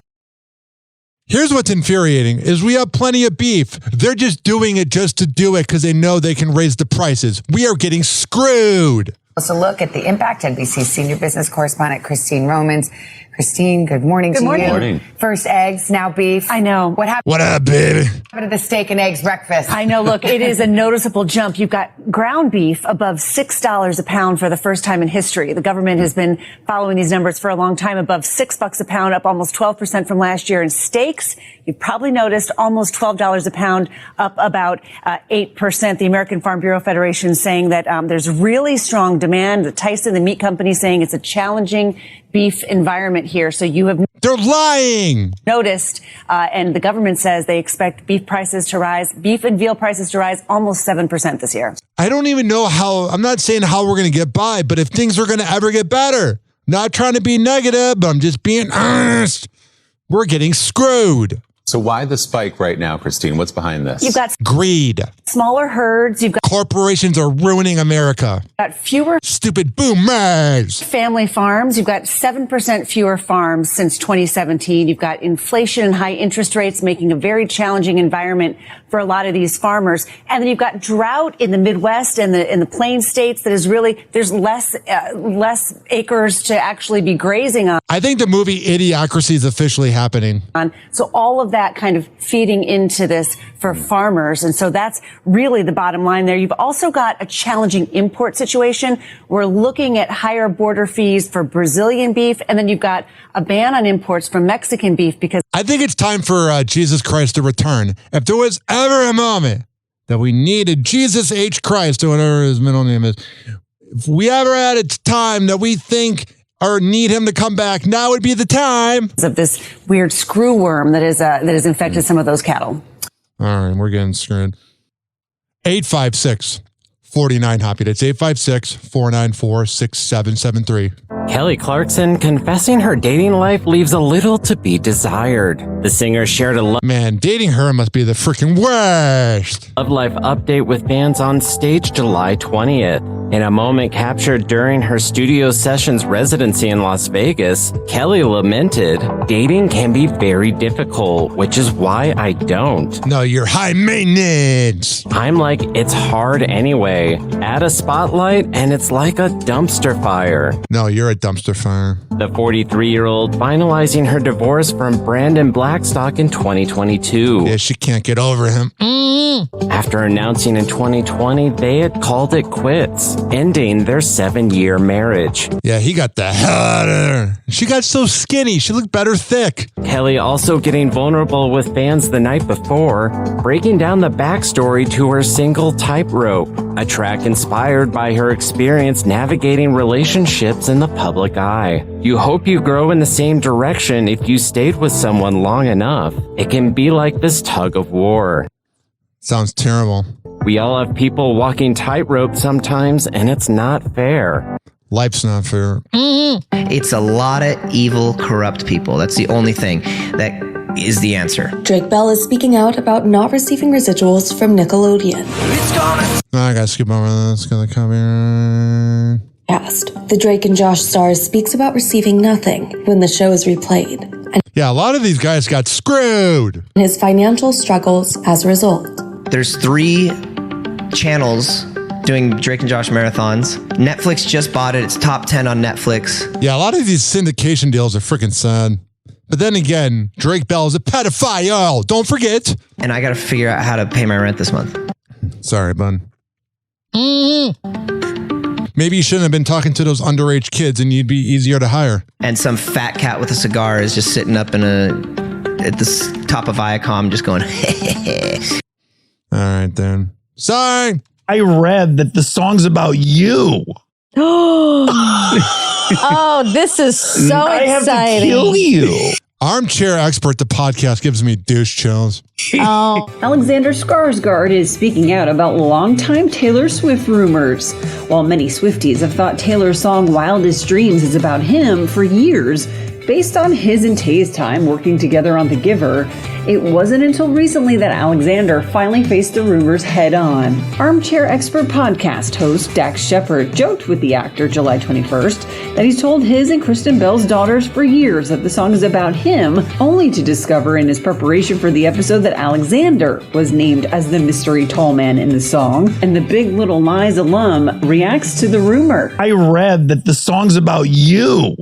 Here's what's infuriating is we have plenty of beef. They're just doing it just to do it because they know they can raise the prices. We are getting screwed. So look at the impact. NBC senior business correspondent Christine Romans. Christine, good morning to you. Good morning. First eggs, now beef. I know. What happened? What up, baby? What happened to the steak and eggs breakfast? I know. Look, it is a noticeable jump. You've got ground beef above $6 a pound for the first time in history. The government has been following these numbers for a long time, above $6 a pound, up almost 12% from last year. And steaks, you've probably noticed, almost $12 a pound, up about 8%. The American Farm Bureau Federation saying that there's really strong demand. The Tyson, the meat company, saying it's a challenging beef environment here. So you have They're lying. Noticed, and the government says they expect beef and veal prices to rise almost 7% this year. I don't even know how, I'm not saying how we're going to get by, but if things are going to ever get better. Not trying to be negative, but I'm just being honest. We're getting screwed. So why the spike right now, Christine? What's behind this? You've got greed. Smaller herds. You've got corporations are ruining America. Got fewer stupid boomers. Family farms. You've got 7% fewer farms since 2017. You've got inflation and high interest rates making a very challenging environment for a lot of these farmers. And then you've got drought in the Midwest and in the plain states that is really, there's less acres to actually be grazing on. I think the movie Idiocracy is officially happening. So all of that kind of feeding into this for farmers. And so that's really the bottom line there. You've also got a challenging import situation. We're looking at higher border fees for Brazilian beef. And then you've got a ban on imports from Mexican beef because I think it's time for Jesus Christ to return. If there was ever a moment that we needed Jesus H. Christ or whatever his middle name is, if we ever had a time that we think or need him to come back, now would be the time. Of this weird screw worm that is infected some of those cattle. All right, we're getting screwed. 856-49-HOPPY. That's 856-494-6773. Kelly Clarkson confessing her dating life leaves a little to be desired. The singer shared a Man, dating her must be the freaking worst. love life update with fans on stage July 20th. In a moment captured during her studio sessions residency in Las Vegas, Kelly lamented, "Dating can be very difficult, which is why I don't. No, you're high maintenance. I'm like, it's hard anyway. Add a spotlight and it's like a dumpster fire." No, you're a dumpster fire. The 43-year-old finalizing her divorce from Brandon Blackstock in 2022. Yeah, she can't get over him. After announcing in 2020 they had called it quits, ending their 7-year marriage. Yeah, he got the hell out of her. She got so skinny. She looked better thick. Kelly also getting vulnerable with fans the night before, breaking down the backstory to her single Tightrope, a track inspired by her experience navigating relationships in the public eye. You hope you grow in the same direction if you stayed with someone long enough. It can be like this tug of war. Sounds terrible. We all have people walking tightrope sometimes, and it's not fair. Life's not fair. It's a lot of evil, corrupt people. That's the only thing that is the answer. Drake Bell is speaking out about not receiving residuals from Nickelodeon. I gotta skip over this because the copyright. The Drake and Josh star speaks about receiving nothing when the show is replayed. And yeah, a lot of these guys got screwed. His financial struggles as a result. There's 3 channels doing Drake and Josh marathons. Netflix just bought it. It's top 10 on Netflix. Yeah, a lot of these syndication deals are freaking sad. But then again, Drake Bell is a pedophile. Don't forget. And I got to figure out how to pay my rent this month. Sorry, bud. Maybe you shouldn't have been talking to those underage kids and you'd be easier to hire. And some fat cat with a cigar is just sitting up at the top of Viacom just going, All right, then. Sorry. I read that the song's about you. Oh, this is so I exciting. have to kill you. Armchair Expert, the podcast, gives me douche chills. Alexander Skarsgård is speaking out about longtime Taylor Swift rumors. While many Swifties have thought Taylor's song Wildest Dreams is about him for years, based on his and Tay's time working together on The Giver, it wasn't until recently that Alexander finally faced the rumors head on. Armchair Expert podcast host Dax Shepard joked with the actor July 21st that he's told his and Kristen Bell's daughters for years that the song is about him, only to discover in his preparation for the episode that Alexander was named as the mystery tall man in the song, and the Big Little Lies alum reacts to the rumor. I read that the song's about you.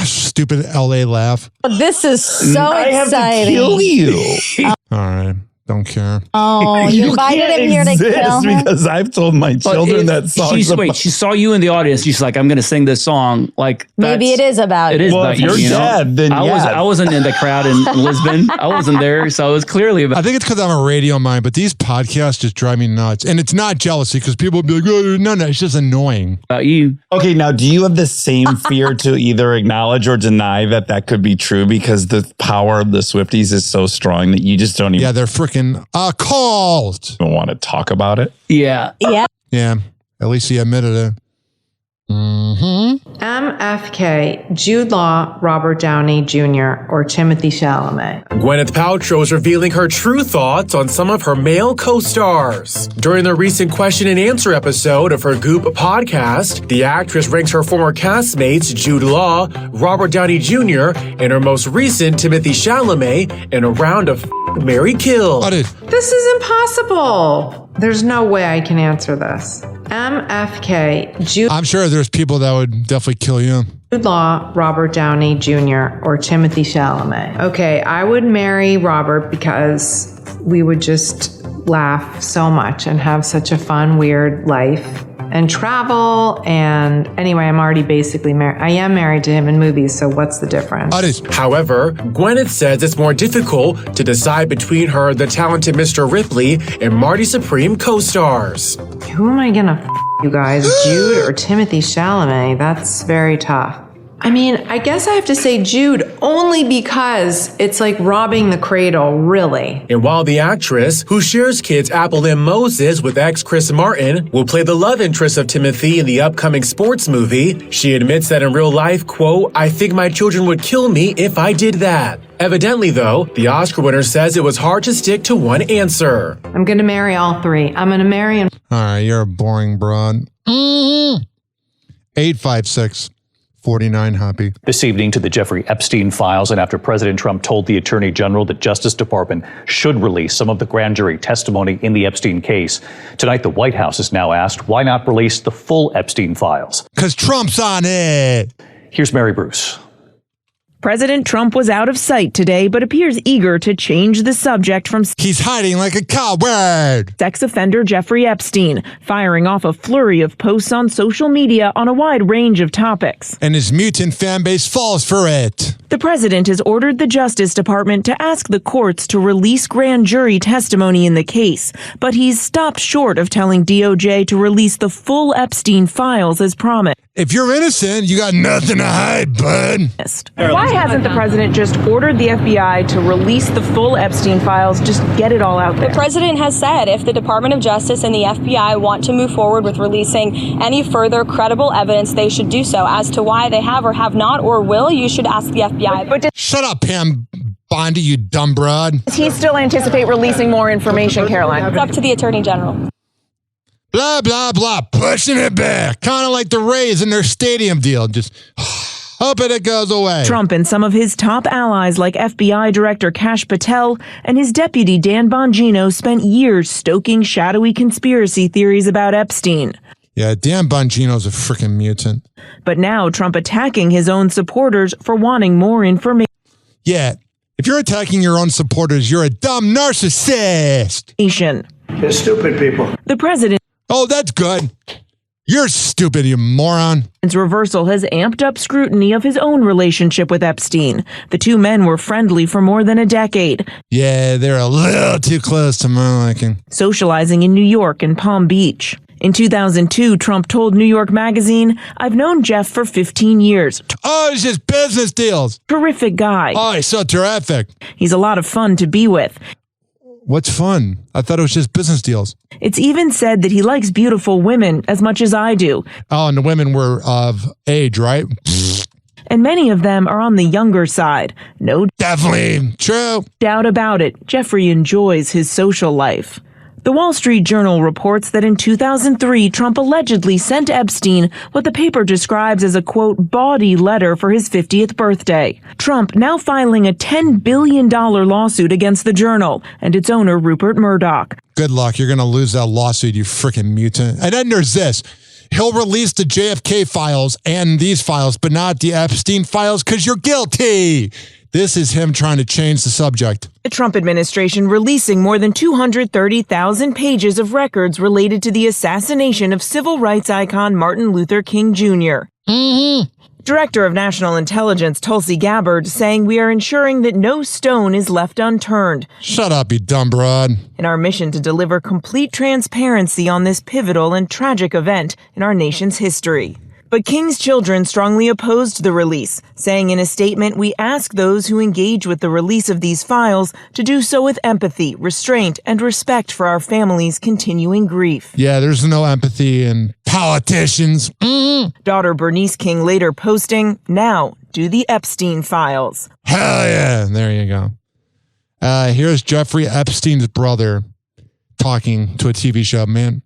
Stupid LA laugh. This is so I exciting. have to kill you. All right. Don't care. Oh, you invited him here to kill him? Because I've told my children that song. She saw you in the audience. She's like, I'm going to sing this song. Like, maybe it is about it. It is well, about if you're dead, then I wasn't in the crowd in Lisbon. I wasn't there, so it was clearly about. I think it's because I'm a radio mind, but these podcasts just drive me nuts. And it's not jealousy because people will be like, oh, no, it's just annoying. About you. Okay, now do you have the same fear to either acknowledge or deny that could be true because the power of the Swifties is so strong that you just don't even. Yeah, they're freaking called. Don't want to talk about it. Yeah. Yeah. At least he admitted it. MFK, Jude Law, Robert Downey Jr., or Timothy Chalamet. Gwyneth Paltrow is revealing her true thoughts on some of her male co-stars. During the recent question and answer episode of her Goop podcast, the actress ranks her former castmates Jude Law, Robert Downey Jr., and her most recent Timothy Chalamet in a round of marry kill. This is impossible. There's no way I can answer this. MFK, Jude. I'm sure there's people that would definitely kill you. Jude Law, Robert Downey Jr., or Timothy Chalamet. Okay, I would marry Robert because we would just laugh so much and have such a fun, weird life and travel. And anyway, I'm already basically married. I am married to him in movies, so what's the difference? However, Gwyneth says it's more difficult to decide between her, the talented Mr. Ripley, and Marty Supreme co-stars. Who am I gonna you guys, Jude or Timothy Chalamet? That's very tough. I mean, I guess I have to say Jude only because it's like robbing the cradle, really. And while the actress, who shares kids Apple and Moses with ex Chris Martin, will play the love interest of Timothy in the upcoming sports movie, she admits that in real life, quote, I think my children would kill me if I did that. Evidently, though, the Oscar winner says it was hard to stick to one answer. I'm gonna marry all three. I'm gonna marry him. All right, you're a boring broad. 856. 49 happy. This evening to the Jeffrey Epstein files, and after President Trump told the Attorney General that Justice Department should release some of the grand jury testimony in the Epstein case. Tonight, the White House is now asked, why not release the full Epstein files? Because Trump's on it. Here's Mary Bruce. President Trump was out of sight today, but appears eager to change the subject from he's hiding like a coward. Sex offender Jeffrey Epstein, firing off a flurry of posts on social media on a wide range of topics. And his mutant fan base falls for it. The president has ordered the Justice Department to ask the courts to release grand jury testimony in the case, but he's stopped short of telling DOJ to release the full Epstein files as promised. If you're innocent, you got nothing to hide, bud. Why hasn't the president just ordered the FBI to release the full Epstein files, just get it all out there? The president has said if the Department of Justice and the FBI want to move forward with releasing any further credible evidence, they should do so. As to why they have or have not or will, you should ask the FBI. Shut up, Pam Bondi, you dumb broad. Does he still anticipate releasing more information, Caroline? It's up to the Attorney General. Blah, blah, blah, pushing it back. Kind of like the Rays in their stadium deal. Just hoping it goes away. Trump and some of his top allies like FBI Director Kash Patel and his deputy Dan Bongino spent years stoking shadowy conspiracy theories about Epstein. Yeah, Dan Bongino's a freaking mutant. But now Trump attacking his own supporters for wanting more information. Yeah, if you're attacking your own supporters, you're a dumb narcissist. You're stupid people. The president. Oh, that's good. You're stupid, you moron. His reversal has amped up scrutiny of his own relationship with Epstein. The two men were friendly for more than a decade. Yeah, they're a little too close to my liking. Socializing in New York and Palm Beach. In 2002, Trump told New York Magazine, I've known Jeff for 15 years. Oh, it's just business deals. Terrific guy. Oh, he's so terrific. He's a lot of fun to be with. What's fun? I thought it was just business deals. It's even said that he likes beautiful women as much as I do. Oh, and the women were of age, right? And many of them are on the younger side. No, definitely true. Doubt about it. Jeffrey enjoys his social life. The Wall Street Journal reports that in 2003, Trump allegedly sent Epstein what the paper describes as a, quote, bawdy letter for his 50th birthday. Trump now filing a $10 billion lawsuit against the Journal and its owner, Rupert Murdoch. Good luck. You're going to lose that lawsuit, you freaking mutant. And then there's this. He'll release the JFK files and these files, but not the Epstein files because you're guilty. This is him trying to change the subject. The Trump administration releasing more than 230,000 pages of records related to the assassination of civil rights icon Martin Luther King Jr. Director of National Intelligence Tulsi Gabbard saying we are ensuring that no stone is left unturned. Shut up, you dumb broad. In our mission to deliver complete transparency on this pivotal and tragic event in our nation's history. But King's children strongly opposed the release, saying in a statement, we ask those who engage with the release of these files to do so with empathy, restraint, and respect for our family's continuing grief. Yeah, there's no empathy in politicians. Daughter Bernice King later posting, now do the Epstein files. Hell yeah. There you go. Here's Jeffrey Epstein's brother talking to a TV show. Man,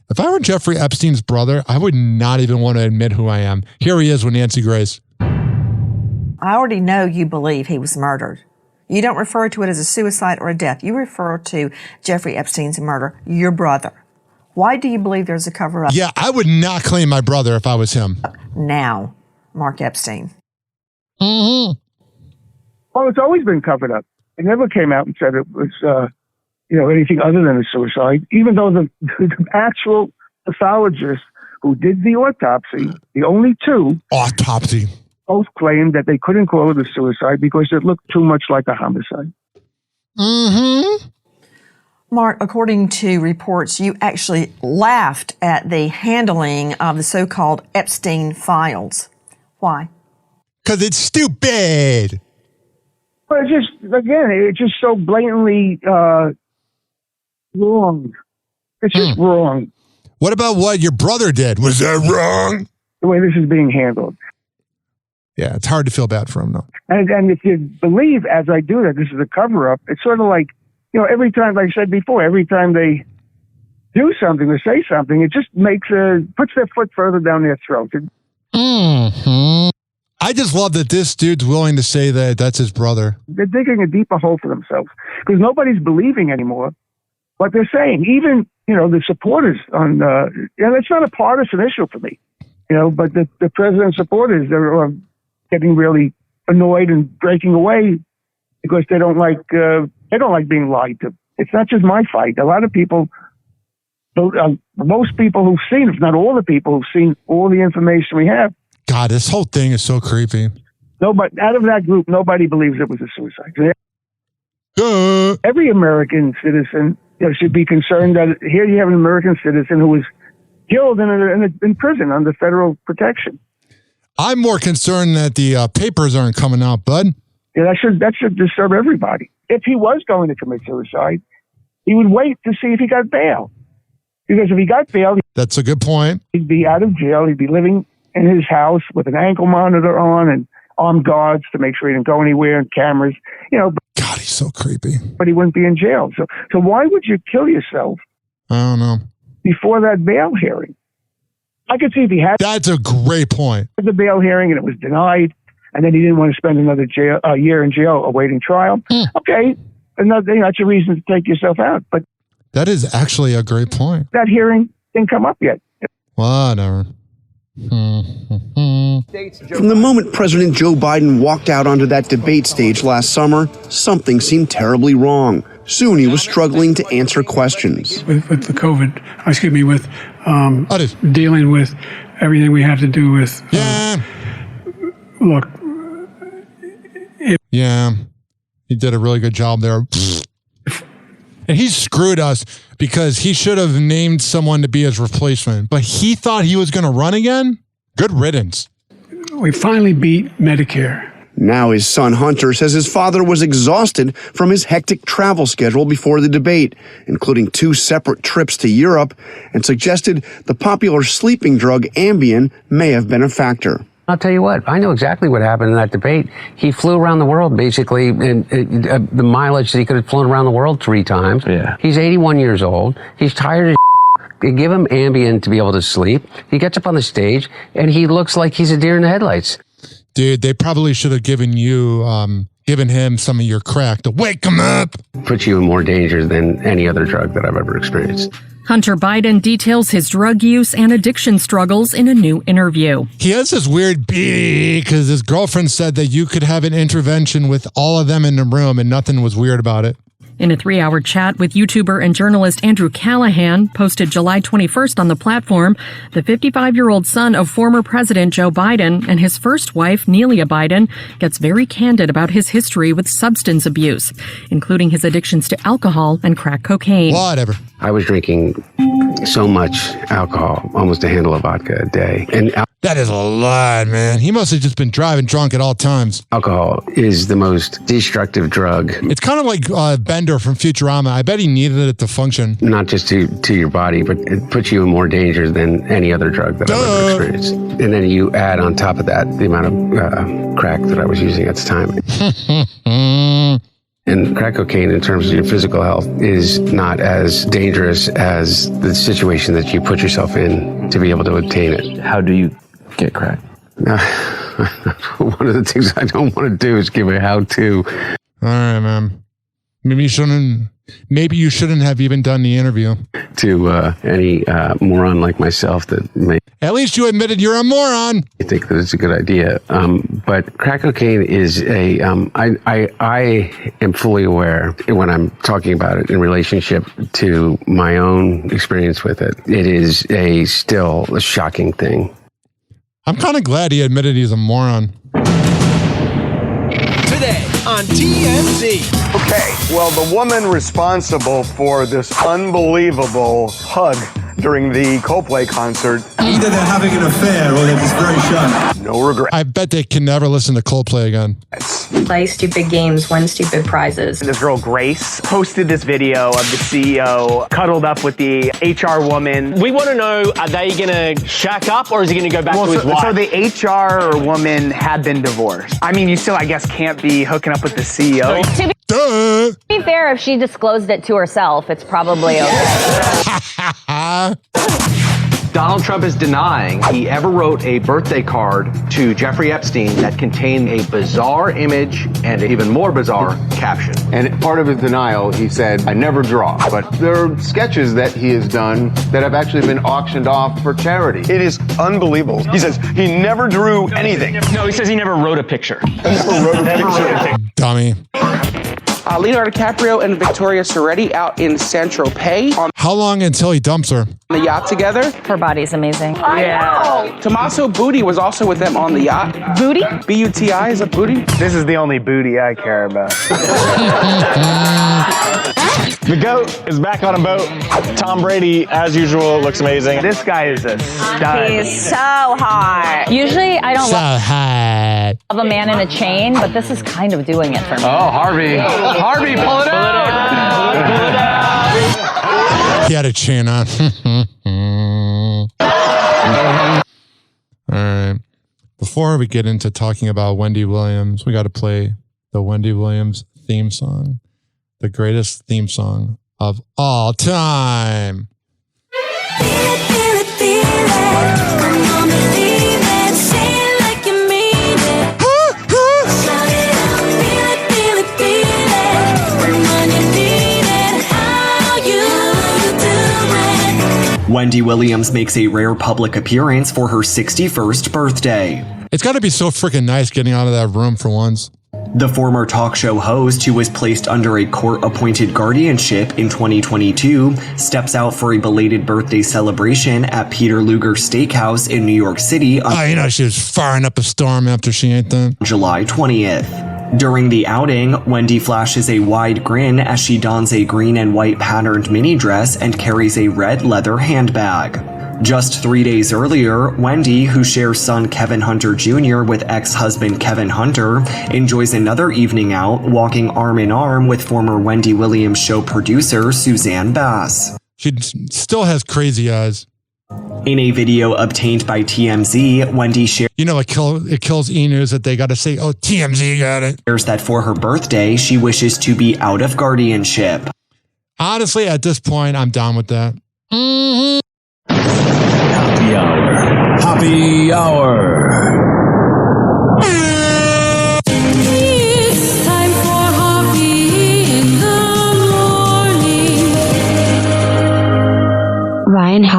if I were Jeffrey Epstein's brother, I would not even want to admit who I am. Here he is with Nancy Grace. I already know you believe he was murdered. You don't refer to it as a suicide or a death. You refer to Jeffrey Epstein's murder, your brother. Why do you believe there's a cover-up? Yeah, I would not claim my brother if I was him. Now, Mark Epstein. Well, it's always been covered up. It never came out and said it was, anything other than a suicide, even though the actual pathologist who did the autopsy, the only two, both claimed that they couldn't call it a suicide because it looked too much like a homicide. Mark, according to reports, you actually laughed at the handling of the so-called Epstein files. Why? Because it's stupid. But it's just so blatantly wrong. It's just wrong. What about what your brother did? Was that wrong? The way this is being handled. Yeah, it's hard to feel bad for him, though. And if you believe, as I do, that this is a cover-up, it's sort of like, every time, like I said before, every time they do something or say something, it just puts their foot further down their throat. I just love that this dude's willing to say that that's his brother. They're digging a deeper hole for themselves because nobody's believing anymore what they're saying. Even, the supporters on, it's not a partisan issue for me, but the president's supporters are getting really annoyed and breaking away because they don't like being lied to. It's not just my fight. A lot of people, most people who've seen, if not all the people who've seen all the information we have. God, this whole thing is so creepy. No, but out of that group, nobody believes it was a suicide. Every American citizen should be concerned that here you have an American citizen who was killed in prison under federal protection. I'm more concerned that the papers aren't coming out, bud. Yeah, that should disturb everybody. If he was going to commit suicide, he would wait to see if he got bail. Because if he got bail, that's a good point. He'd be out of jail. He'd be living in his house with an ankle monitor on and armed guards to make sure he didn't go anywhere and cameras. God, he's so creepy. But he wouldn't be in jail. So why would you kill yourself? I don't know. Before that bail hearing? I could see if he had. That's a great point. The bail hearing and it was denied, and then he didn't want to spend another year in jail awaiting trial. Okay, that's a reason to take yourself out. But that is actually a great point. That hearing didn't come up yet. Whatever. From the moment President Joe Biden walked out onto that debate stage last summer, something seemed terribly wrong. Soon he was struggling to answer questions. With the COVID, with dealing with everything we have to do with. Look. He did a really good job there. And he screwed us because he should have named someone to be his replacement. But he thought he was going to run again? Good riddance. We finally beat Medicare. Now his son Hunter says his father was exhausted from his hectic travel schedule before the debate, including 2 separate trips to Europe, and suggested the popular sleeping drug Ambien may have been a factor. I'll tell you what, I know exactly what happened in that debate. He flew around the world, basically, and the mileage that he could have flown around the world 3 times. Yeah. He's 81 years old. He's tired as They give him Ambien to be able to sleep. He gets up on the stage, and he looks like he's a deer in the headlights. Dude, they probably should have given him some of your crack to wake him up. Puts you in more danger than any other drug that I've ever experienced. Hunter Biden details his drug use and addiction struggles in a new interview. He has this weird beat because his girlfriend said that you could have an intervention with all of them in the room and nothing was weird about it. In a 3-hour chat with YouTuber and journalist Andrew Callahan, posted July 21st on the platform, the 55-year-old son of former President Joe Biden and his first wife, Nelia Biden, gets very candid about his history with substance abuse, including his addictions to alcohol and crack cocaine. Whatever. I was drinking so much alcohol, almost a handle of vodka a day. And that is a lot, man. He must have just been driving drunk at all times. Alcohol is the most destructive drug. It's kind of like Bender from Futurama. I bet he needed it to function. Not just to your body, but it puts you in more danger than any other drug that I've ever experienced. And then you add on top of that the amount of crack that I was using at the time. And crack cocaine, in terms of your physical health, is not as dangerous as the situation that you put yourself in to be able to obtain it. How do you get crack? One of the things I don't want to do is give a how-to. All right, man. Maybe you shouldn't have even done the interview. To any moron like myself that may... At least you admitted you're a moron. I think that it's a good idea. But crack cocaine is a... I am fully aware when I'm talking about it in relationship to my own experience with it. It is still a shocking thing. I'm kind of glad he admitted he's a moron. Today on TMZ. Okay, well, the woman responsible for this unbelievable hug during the Coldplay concert. Either they're having an affair or they're just very shy. No regret. I bet they can never listen to Coldplay again. Play stupid games, win stupid prizes. This girl, Grace, posted this video of the CEO cuddled up with the HR woman. We want to know, are they going to shack up or is he going to go back to his wife? So the HR woman had been divorced. I mean, you still, I guess, can't be hooking up with the CEO. To be fair, if she disclosed it to herself, it's probably okay. Donald Trump is denying he ever wrote a birthday card to Jeffrey Epstein that contained a bizarre image and an even more bizarre caption. And part of his denial, he said, I never draw. But there are sketches that he has done that have actually been auctioned off for charity. It is unbelievable. He says he never drew anything. No, he says he never wrote a picture. Never wrote a picture. Dummy. Leonardo DiCaprio and Victoria Soretti out in Saint-Tropez. How long until he dumps her? On the yacht together. Her body's amazing. Yeah. Tommaso Booty was also with them on the yacht. Booty? B-U-T-I is a booty. This is the only booty I care about. The GOAT is back on a boat. Tom Brady, as usual, looks amazing. This guy is a stud. He's so hot. Usually I don't love a man in a chain, but this is kind of doing it for me. Oh, Harvey. Harvey, pull it out. He had a chain on. All right. Before we get into talking about Wendy Williams, we got to play the Wendy Williams theme song, the greatest theme song of all time. Wendy Williams makes a rare public appearance for her 61st birthday. It's got to be so freaking nice getting out of that room for once. The former talk show host, who was placed under a court-appointed guardianship in 2022, steps out for a belated birthday celebration at Peter Luger Steakhouse in New York City on she was firing up a storm after she ate that. July 20th. During the outing, Wendy flashes a wide grin as she dons a green and white patterned mini dress and carries a red leather handbag. Just 3 days earlier, Wendy, who shares son Kevin Hunter Jr. with ex-husband Kevin Hunter, enjoys another evening out, walking arm in arm with former Wendy Williams show producer Suzanne Bass. She still has crazy eyes. In a video obtained by TMZ, Wendy shares... it kills E-News that they got to say, oh, TMZ got it. ...that for her birthday, she wishes to be out of guardianship. Honestly, at this point, I'm down with that. Mm-hmm. Happy hour. Happy hour. It's time for Hoppe in the morning.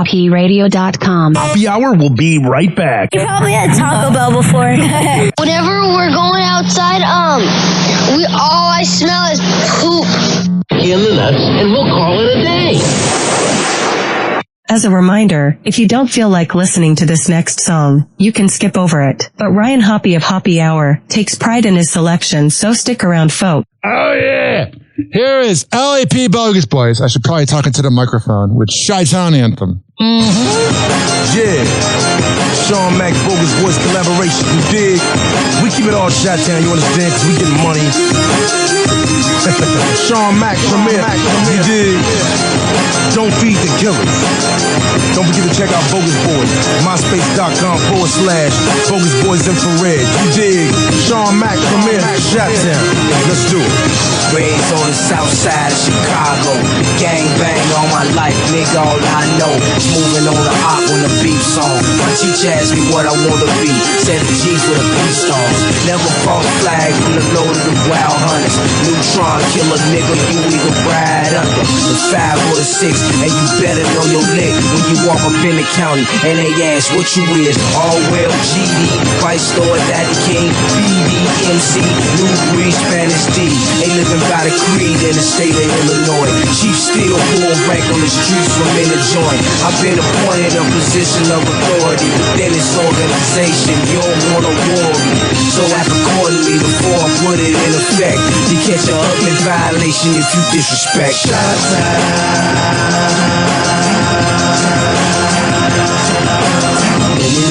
TNTRadio.com. Happy Hour will be right back. You probably had Taco Bell before. Whenever we're going outside, all I smell is poop. In the nuts, and we'll call it a day. As a reminder, if you don't feel like listening to this next song, you can skip over it. But Ryan Hoppe of Happy Hour takes pride in his selection, so stick around, folks. Oh, yeah. Here is LAP Bogus Boys. I should probably talk into the microphone with Chi-Town Anthem. Yeah. Sean Mac, Bogus Boys collaboration. You dig? We keep it all Chi-Town, you understand? Because we getting money. Sean Mac, from here. You dig? Don't feed the killers. Don't forget to check out Bogus Boys. MySpace.com/Bogus Boys Infrared. You dig? Sean Mac, from here. Chi-Town. Let's do it. Raised on the south side of Chicago. Gang bang all my life, nigga, all I know. Moving on the op on the beef song. My teacher asked me what I wanna be. Said the G's with a peace songs. Never false flag from the load of the wild hunters. Neutron killer nigga, you either ride under the 5 or the 6. And you better know your lick when you walk up in the county. And they ask what you is. All well GD, Vice Lord, Daddy King, BD, MC, New Breed, Spanish D. They living by the creed in the state of Illinois. Chief Steel, full rank on the streets from in the joint. I've been appointed a position of authority. Then this organization, you don't wanna war me. So act accordingly before I put it in effect. You catch a ugly violation if you disrespect.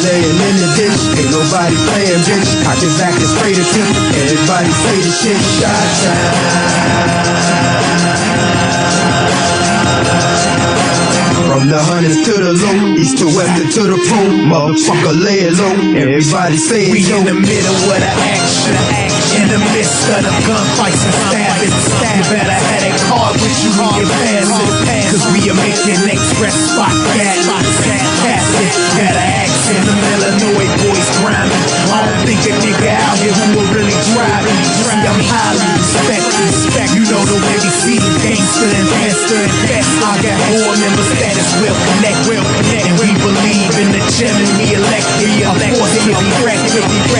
Laying in the ditch, ain't nobody playing, bitch. I can back it straight at you. Everybody say the shit, From the hundreds to the low, east to west and to the pole, motherfucker lay it low. Everybody say it. We in the middle of the action, in the midst of the gunfights and stabbing. You better have that card with you when you pass it. Cause we are making express spot gas. Got an accent, the Illinois boys grinding. I don't think a nigga out here who will really drive me. See, I'm highly respect. You know the way we see gangster and faster and faster. I got more members that is will connect. And we believe in the gem and we elected. Of course, if you wreck,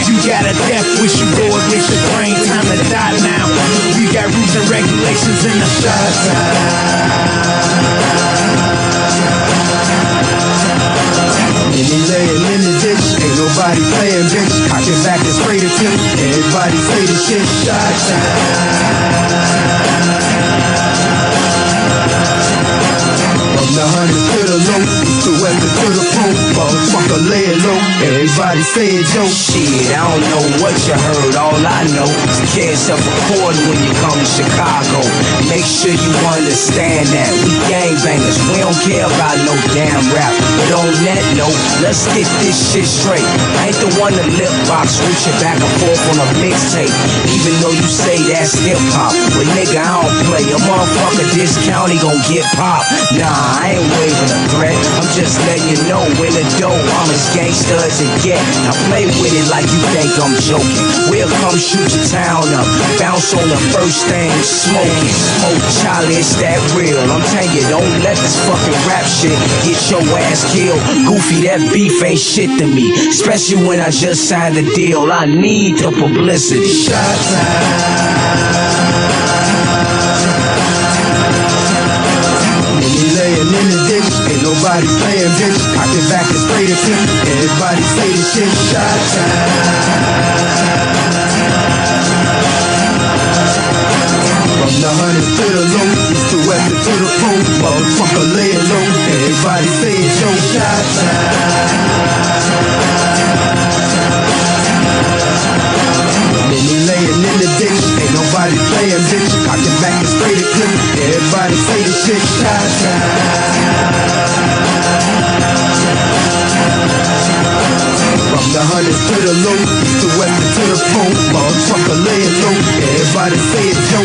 you got a death wish, you go against your brain. Time to die now. We got rules and regulations in the And he laying in the ditch, ain't nobody playing, bitch. I can back it straight at you. Everybody say the shit, From the hundreds to the low, east to west and to the pole, motherfucker lay it low. Everybody say it, yo. Shit, I don't know what you heard. All I know is care self-record when you come to Chicago. Make sure you understand that we gangbangers. We don't care about no damn rap. But on that note, let's get this shit straight. I ain't the one to lip box, reaching back and forth on a mixtape. Even though you say that's hip-hop. But nigga, I don't play. A motherfucker this county gon' get popped. Nah, I ain't waving a threat. I'm just letting you know when the dough, I'm as gangster as it get. Now play with it like you think I'm joking. We'll come shoot your town up. Bounce on the first thing, smoking. Smoke Charlie, it's that real. I'm telling you, don't let this fucking rap shit get your ass killed. Goofy, that beef ain't shit to me. Especially when I just signed the deal. I need the publicity. Laying in the ditch, ain't nobody playing, bitch. I can back it straight at you. Everybody say the shit, From the hundreds to the low, east to west and to the pole, motherfucker lay it low. Everybody say it, yo. Laying in the ditch, ain't nobody playing, bitch. I can back it straight at you. Everybody say the shit, From the hundreds to the low, east to west and to the pole, motherfucker lay it low. Everybody say it, yo.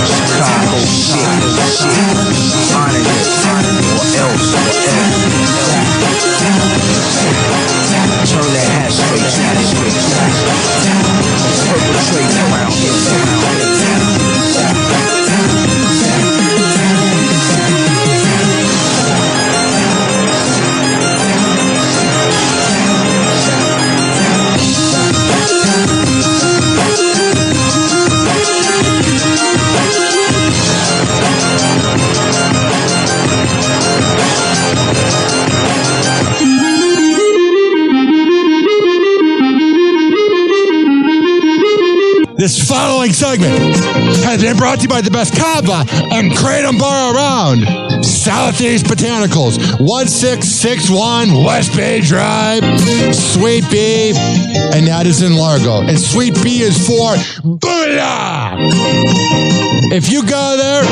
Chicago shit. following segment has been brought to you by the best kava and kratom bar around. Southeast Botanicals, 1661 West Bay Drive, Sweet Bee, and that is in Largo. And Sweet Bee is for Booyah! If you go there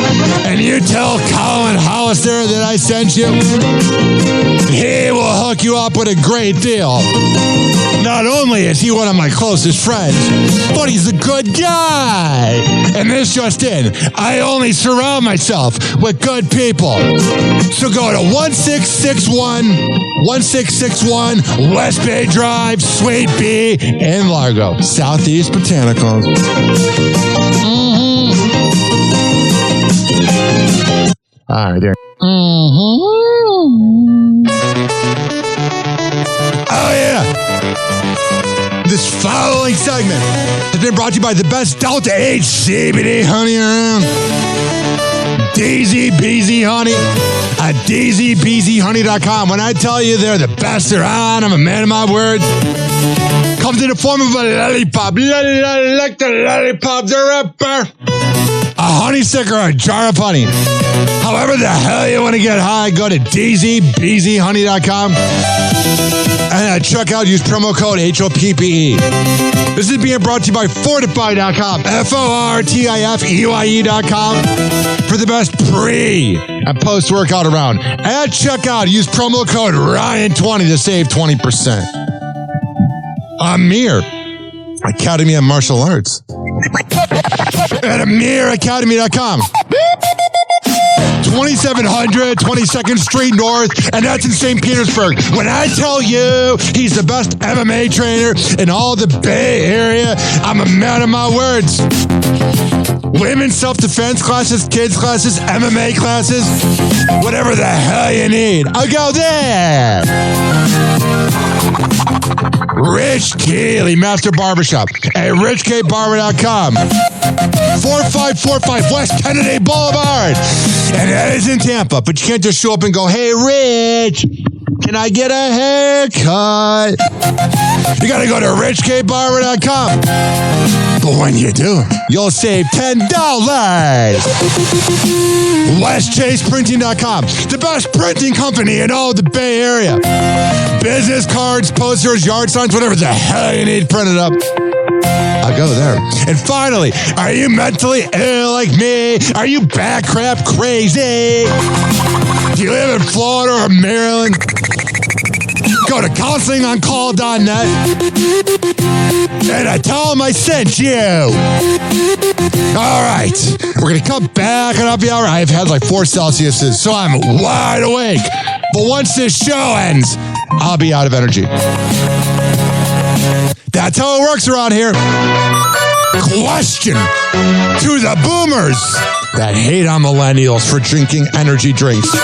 and you tell Colin Hollister that I sent you, he will hook you up with a great deal. Not only is he one of my closest friends, but he's a good guy. And this just in, I only surround myself with good people. So go to 1661 West Bay Drive, Sweet Bee in Largo, Southeast Botanicals. All right, there. Oh, yeah. This following segment has been brought to you by the best Delta 8 CBD honey around. Daisy Beezy Honey at daisybeezyhoney.com. When I tell you they're the best around, I'm a man of my word. Comes in the form of a lollipop. Like the lollipop, the rapper. A honey stick or a jar of honey. However the hell you want to get high, go to daisybeezyhoney.com. And at checkout, use promo code HOPPE. This is being brought to you by Fortify.com, FORTIFEYE.com, for the best pre and post-workout around. At checkout, use promo code Ryan20 to save 20%. Amir, Academy of Martial Arts. At AmirAcademy.com. 2700 22nd Street North, and that's in St. Petersburg. When I tell you he's the best MMA trainer in all the Bay Area, I'm a man of my words. Women's self-defense classes, kids classes, MMA classes, whatever the hell you need, I'll go there. Rich Keeley Master Barbershop at richkbarber.com. 4545 West Kennedy Boulevard. And that is in Tampa. But you can't just show up and go, hey, Rich, can I get a haircut? You got to go to richkbarber.com. But when you do, you'll save $10. WestChasePrinting.com, the best printing company in all the Bay Area. Business cards, posters, yard signs, whatever the hell you need printed up, I'll go there. And finally, are you mentally ill like me? Are you back crap crazy? Do you live in Florida or Maryland? Go to counselingoncall.net and I tell them I sent you. All right, we're going to come back and I'll be all right. I've had like 4 Celsiuses, so I'm wide awake. But once this show ends, I'll be out of energy. That's how it works around here. Question to the boomers that hate on millennials for drinking energy drinks.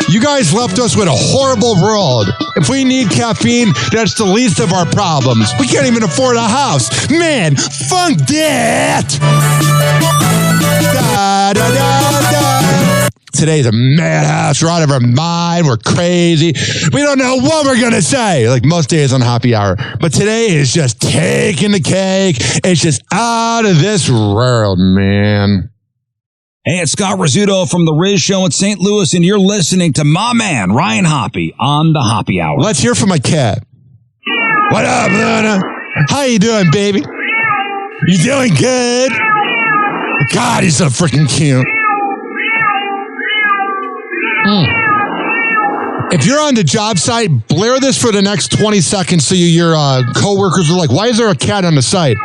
You guys left us with a horrible world. If we need caffeine, that's the least of our problems. We can't even afford a house. Man, funk that! Da, da, da, da. Today's a madhouse. We're out of our mind. We're crazy. We don't know what we're going to say. Like most days on Happy Hour. But today is just taking the cake. It's just out of this world, man. Hey, it's Scott Rizzuto from The Riz Show in St. Louis, and you're listening to my man, Ryan Hoppe, on the Happy Hour. Let's hear from my cat. What up, Luna? How you doing, baby? You doing good? God, he's so freaking cute. If you're on the job site, blare this for the next 20 seconds so your coworkers are like, why is there a cat on the site?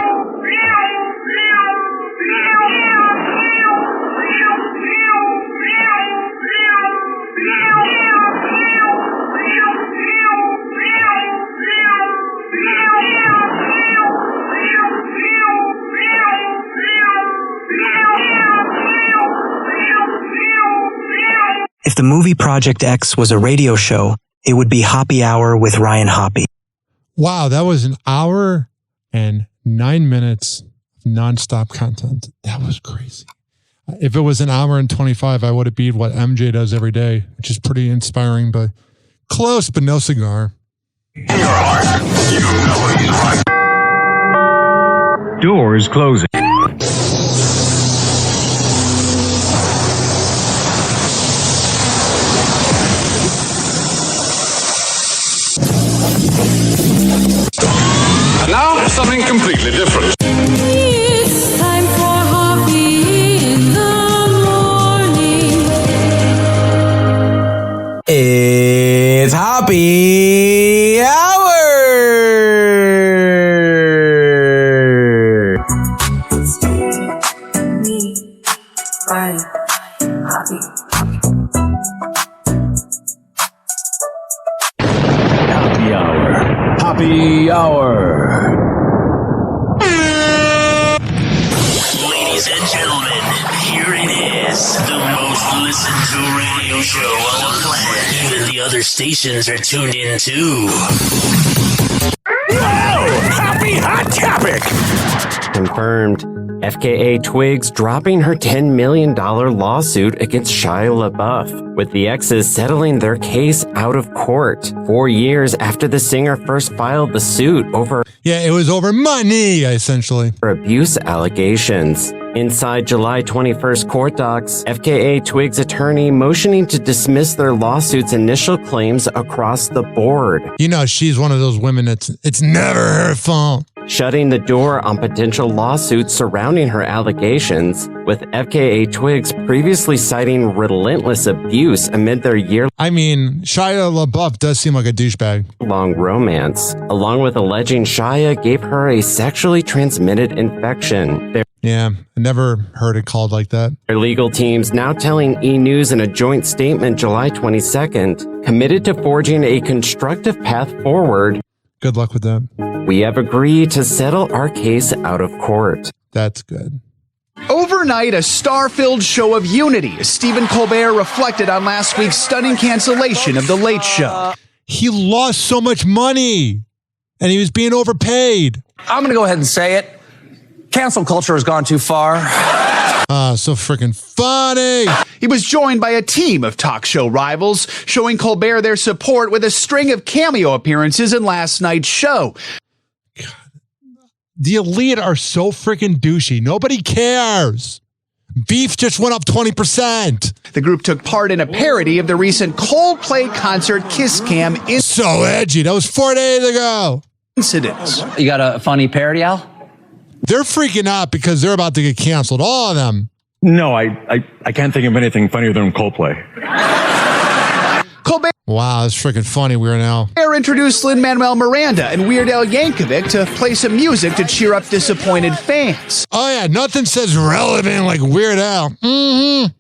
If the movie Project X was a radio show, it would be Happy Hour with Ryan Hoppe. Wow, that was an hour and 9 minutes of nonstop content. That was crazy. If it was an hour and 25, I would have beat what MJ does every day, which is pretty inspiring, but close, but no cigar. In your heart, you know he's right. Doors closing. And now, something completely different. It's time for Hoppe in the morning. It's Hoppe Hour! Hoppe Hour. Ladies and gentlemen, here it is, the most listened to radio show on the planet. Even the other stations are tuned in too. Whoa! Hoppe Hot Topic! Confirmed. FKA Twigs dropping her $10 million lawsuit against Shia LaBeouf, with the exes settling their case out of court 4 years after the singer first filed the suit over it was over money, essentially. Abuse allegations. Inside July 21st court docs, FKA Twigs' attorney motioning to dismiss their lawsuit's initial claims across the board. You know, she's one of those women it's never her fault. Shutting the door on potential lawsuits surrounding her allegations, with FKA Twigs previously citing relentless abuse amid their year-long Shia LaBeouf does seem like a douchebag. Romance, along with alleging Shia gave her a sexually transmitted infection. I never heard it called like that. Their legal teams now telling E! News in a joint statement July 22nd, committed to forging a constructive path forward. Good luck with that. We have agreed to settle our case out of court. That's good. Overnight, a star-filled show of unity as Stephen Colbert reflected on last week's stunning cancellation of The Late Show. He lost so much money, and he was being overpaid. I'm going to go ahead and say it. Cancel culture has gone too far. So freaking funny. He was joined by a team of talk show rivals, showing Colbert their support with a string of cameo appearances in last night's show. God. The elite are so freaking douchey. Nobody cares. Beef just went up 20%. The group took part in a parody of the recent Coldplay concert Kiss Cam So edgy. That was 4 days ago. Incidents. You got a funny parody, Al? They're freaking out because they're about to get canceled. All of them. No, I can't think of anything funnier than Coldplay. Colbert. Wow, that's freaking funny, Weird Al. Introduced Lin-Manuel Miranda and Weird Al Yankovic to play some music to cheer up disappointed fans. Oh yeah, nothing says relevant like Weird Al. Mm-hmm.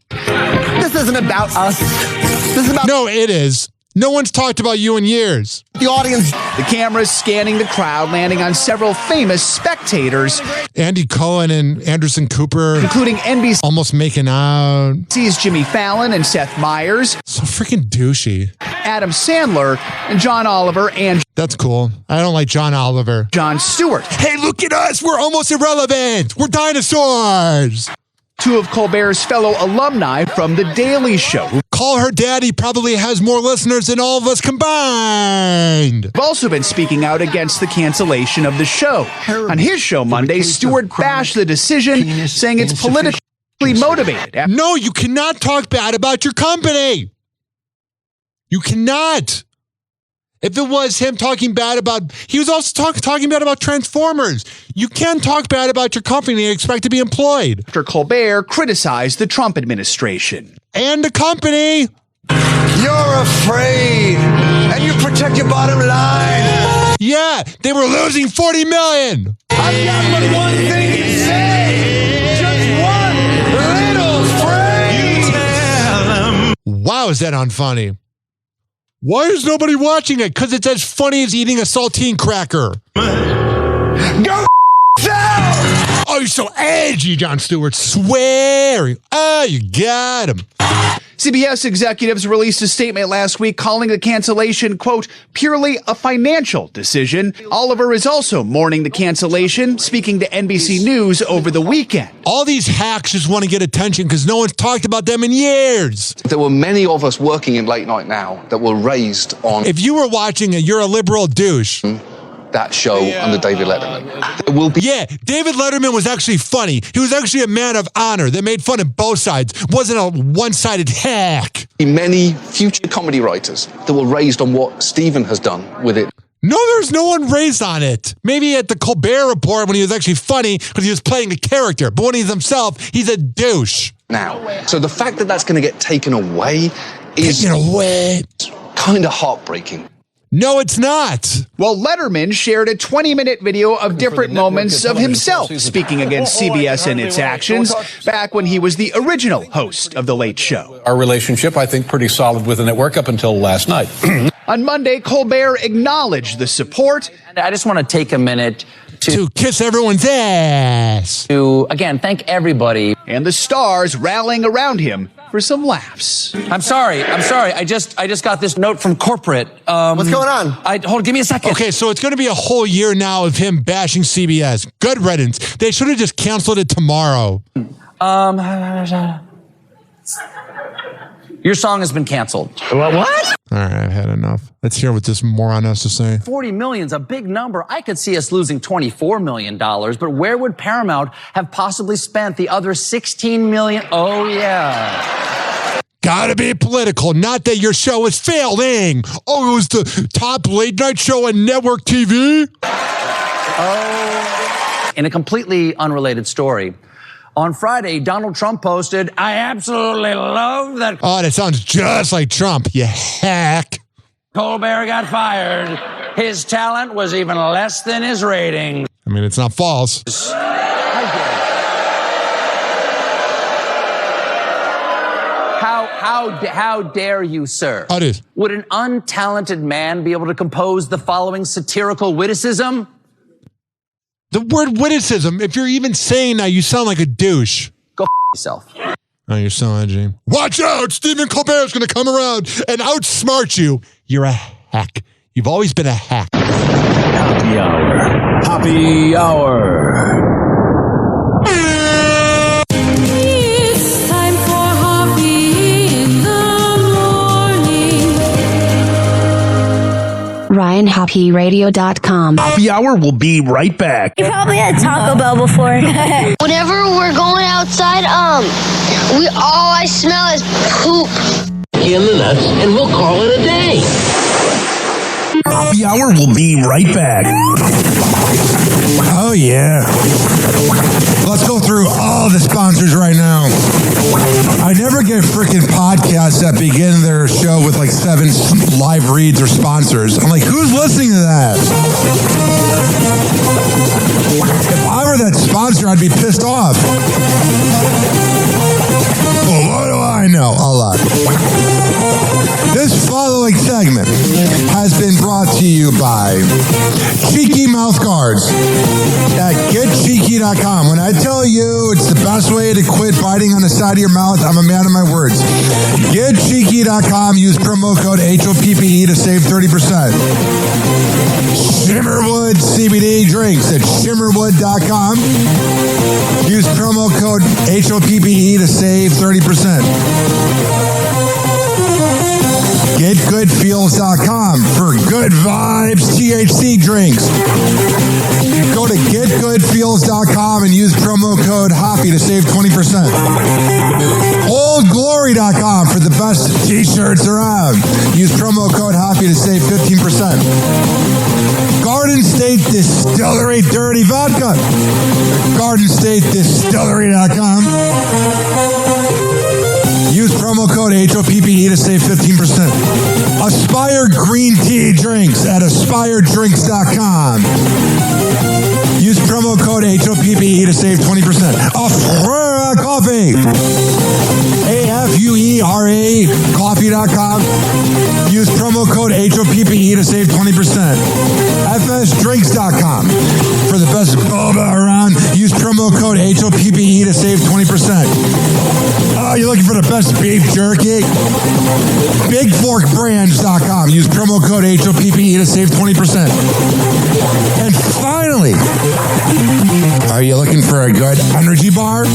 This isn't about us. This is about... No, it is. No one's talked about you in years. The audience. The cameras scanning the crowd, landing on several famous spectators. Andy Cohen and Anderson Cooper. Including NBC's almost making out. Jimmy Fallon and Seth Meyers. So freaking douchey. Adam Sandler and John Oliver and... That's cool. I don't like John Oliver. Jon Stewart. Hey, look at us. We're almost irrelevant. We're dinosaurs. Two of Colbert's fellow alumni from The Daily Show. Call Her Daddy probably has more listeners than all of us combined. Have also been speaking out against the cancellation of the show. On his show Monday, Stewart bashed the decision, saying it's politically motivated. No, you cannot talk bad about your company. You cannot. If it was him talking bad about, he was also talking bad about Transformers. You can talk bad about your company and expect to be employed. After Colbert criticized the Trump administration. And the company. You're afraid, and you protect your bottom line. Yeah, they were losing $40 million. I've got but one thing to say. Just one little phrase. Wow, is that unfunny? Why is nobody watching it? Because it's as funny as eating a saltine cracker. Go Oh, you're so edgy, Jon Stewart. Swearing. Oh, you got him. CBS executives released a statement last week calling the cancellation, quote, purely a financial decision. Oliver is also mourning the cancellation, speaking to NBC News over the weekend. All these hacks just want to get attention because no one's talked about them in years. There were many of us working in late night now that were raised on... If you were watching it, you're a liberal douche. that show under David Letterman. There will be. Yeah, David Letterman was actually funny. He was actually a man of honor that made fun of both sides. Wasn't a one-sided hack. Many future comedy writers that were raised on what Stephen has done with it. No, there's no one raised on it. Maybe at the Colbert Report when he was actually funny because he was playing a character. But when he's himself, he's a douche. Now, so the fact that that's going to get taken away is kind of heartbreaking. No, it's not. Well, Letterman shared a 20-minute video of different moments of himself speaking against CBS and its actions back when he was the original host of The Late Show. Our relationship, I think, pretty solid with the network up until last night. On Monday, Colbert acknowledged the support. And I just want to take a minute to kiss everyone's ass. To, again, thank everybody. And the stars rallying around him for some laughs. I'm sorry. I just got this note from corporate. What's going on? Give me a second. Okay, so it's going to be a whole year now of him bashing CBS. Good riddance. They should have just canceled it tomorrow. Your song has been canceled. What? All right, I've had enough. Let's hear what this moron has to say. 40 million's a big number. I could see us losing $24 million, but where would Paramount have possibly spent the other $16 million? Oh, yeah. Gotta be political. Not that your show is failing. Oh, it was the top late night show on network TV? Oh. In a completely unrelated story, on Friday, Donald Trump posted, I absolutely love that. Oh, that sounds just like Trump, you hack. Colbert got fired. His talent was even less than his rating. I mean, it's not false. How dare you, sir? How it is. Would an untalented man be able to compose the following satirical witticism? The word witticism, if you're even saying that, you sound like a douche. Go yourself. Oh, you're so edgy. Watch out! Stephen Colbert's going to come around and outsmart you. You're a hack. You've always been a hack. Happy hour. Happy hour. It's time for Hoppe in the morning. RyanHoppyRadio.com. Happy hour will be right back. You probably had Taco Bell before. Whenever we're going outside, all I smell is poop. In the nuts, and we'll call it a day. Happy hour will be right back. Oh, yeah. Let's go through all the sponsors right now. I never get freaking podcasts that begin their show with like 7 live reads or sponsors. I'm like, who's listening to that? If I were that sponsor, I'd be pissed off. Well, what do I know? A lot. This following segment has been brought to you by Cheeky Mouth Guards at GetCheeky.com. When I tell you it's the best way to quit biting on the side of your mouth, I'm a man of my words. GetCheeky.com. Use promo code HOPPE to save 30%. Shimmerwood CBD drinks at Shimmerwood.com. Use promo code HOPPE to save 30%. GetGoodFeels.com for good vibes THC drinks. Go to GetGoodFeels.com and use promo code Hoppy to save 20%. OldGlory.com for the best t-shirts around. Use promo code Hoppy to save 15%. Garden State Distillery Dirty Vodka. GardenStateDistillery.com. Use promo code HOPPE to save 15%. Aspire Green Tea Drinks at AspireDrinks.com. Use promo code HOPPE to save 20%. Afura Coffee. AFUERA Coffee.com. Use promo code HOPPE to save 20%. FSDrinks.com. For the best boba around, use promo code HOPPE to save 20%. Oh, you're looking for the best beef jerky? BigForkBrands.com. Use promo code HOPPE to save 20%. And finally, are you looking for a good energy bar?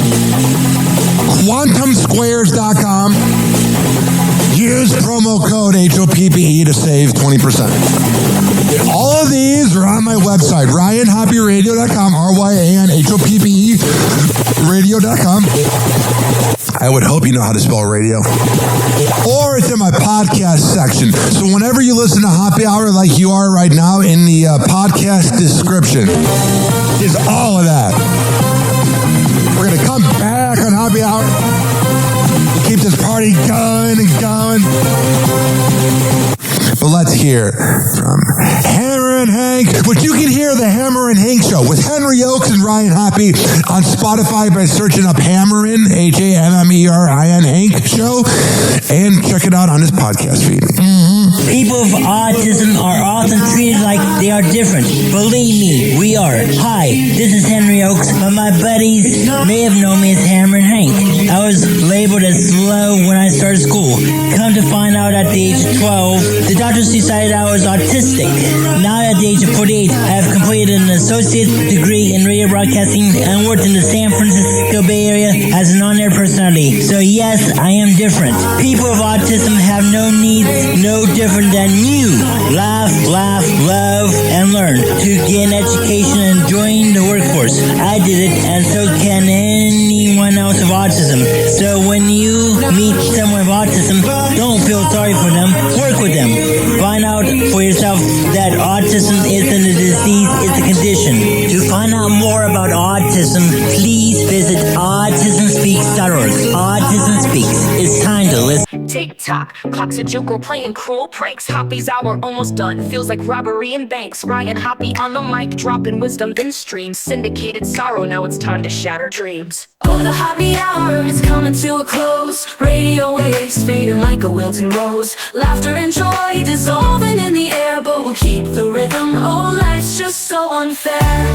QuantumSquares.com. Use promo code HOPPE to save 20%. All of these are on my website, ryanhoppyradio.com, RYANHOPPE radio.com. I would hope you know how to spell radio. Or it's in my podcast section. So whenever you listen to Happy Hour like you are right now, in the podcast description is all of that. We're going to come back on Happy Hour. Keep this party going and going. But let's hear from Hammer and Hank, which you can hear the Hammer and Hank Show with Henry Oakes and Ryan Hoppe on Spotify by searching up Hammerin, HAMMERIN Hank Show, and check it out on his podcast feed. People with autism are often treated like they are different. Believe me, we are. Hi, this is Henry Oakes, but my buddies may have known me as Hammer and Hank. I was labeled as slow when I started school. Come to find out at the age of 12, the doctors decided I was autistic. Now at the age of 48, I have completed an associate degree in radio broadcasting and worked in the San Francisco Bay Area as an on-air personality. So yes, I am different. People with autism have no needs, no different than you. Laugh, love, and learn to get an education and join the workforce. I did it, and so can anyone else with autism. So when you meet someone with autism, don't feel sorry for them. Work with them. Find out for yourself that autism isn't a disease, it's a condition. To find out more about autism, please visit autismspeaks.org. Autism Speaks. It's time to listen. Tick-tock, clock's a joke, playing cruel pranks. Hoppy's hour almost done, feels like robbery in banks. Ryan Hoppe on the mic, dropping wisdom in streams. Syndicated sorrow, now it's time to shatter dreams. Oh, the Happy Hour is coming to a close. Radio waves fading like a wilting rose. Laughter and joy dissolving in the air, but we'll keep the rhythm. Oh, life's just so unfair.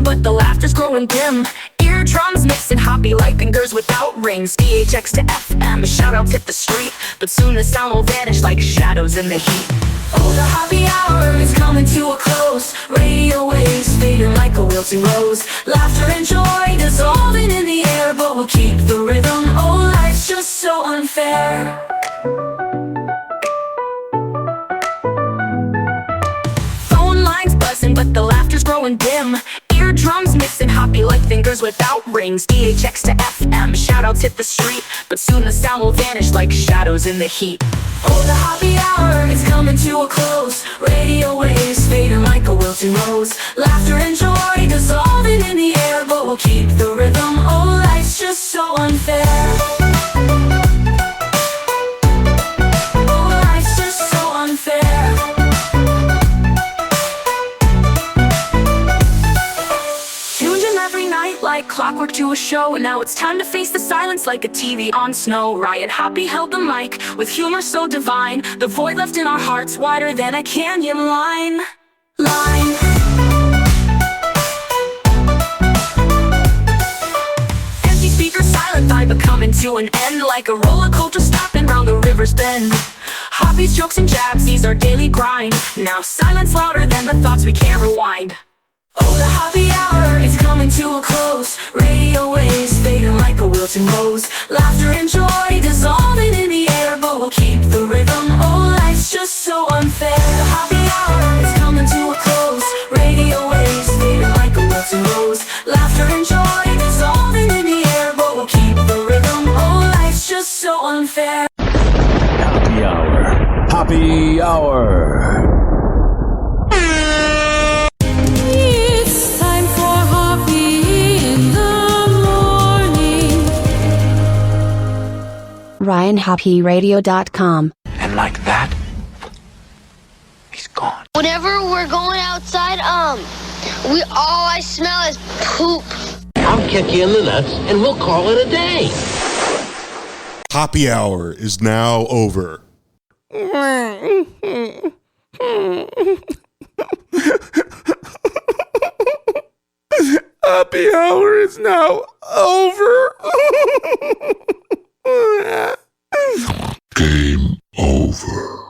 But the laughter's growing dim. Eardrums mixing Hoppe like fingers without rings. DHX to FM, shoutouts hit the street, but soon the sound will vanish like shadows in the heat. Oh, the Happy Hour is coming to a close. Radio waves fading like a wilting rose. Laughter and joy dissolving in the air, but we'll keep the rhythm. Oh, life's just so unfair. Phone lines buzzing, but the laughter's growing dim. Eardrums mixing Hoppe like fingers without rings. DHX to FM, shoutouts hit the street, but soon the sound will vanish like shadows in the heat. Oh, the Happy Hour is coming to a close. Radio waves fading like a wilting rose. Laughter and joy dissolving in the air, but we'll keep the rhythm. Oh, life's just so unfair. Oh, life's just so unfair. Like clockwork to a show, and now it's time to face the silence like a TV on snow. Ryan Hoppe held the mic with humor so divine, the void left in our hearts wider than a canyon line. Empty speaker, silent vibe coming to an end, like a roller coaster stopping round the river's bend. Hoppe's jokes and jabs, these are daily grind. Now silence louder than the thoughts we can't rewind. Oh, the Happy Hour is coming to a close. Radio waves fading like a wilting rose. Laughter and joy dissolving in the air, but we'll keep the rhythm. Oh, life's just so unfair. The Happy Hour is coming to a close. Radio waves fading like a wilting rose. Laughter and joy dissolving in the air, but we'll keep the rhythm. Oh, life's just so unfair. Happy Hour. Happy Hour. RyanHoppyRadio.com. And like that, he's gone. Whenever we're going outside, all I smell is poop. I'll kick you in the nuts and we'll call it a day. Happy Hour is now over. Happy Hour is now over. Game over.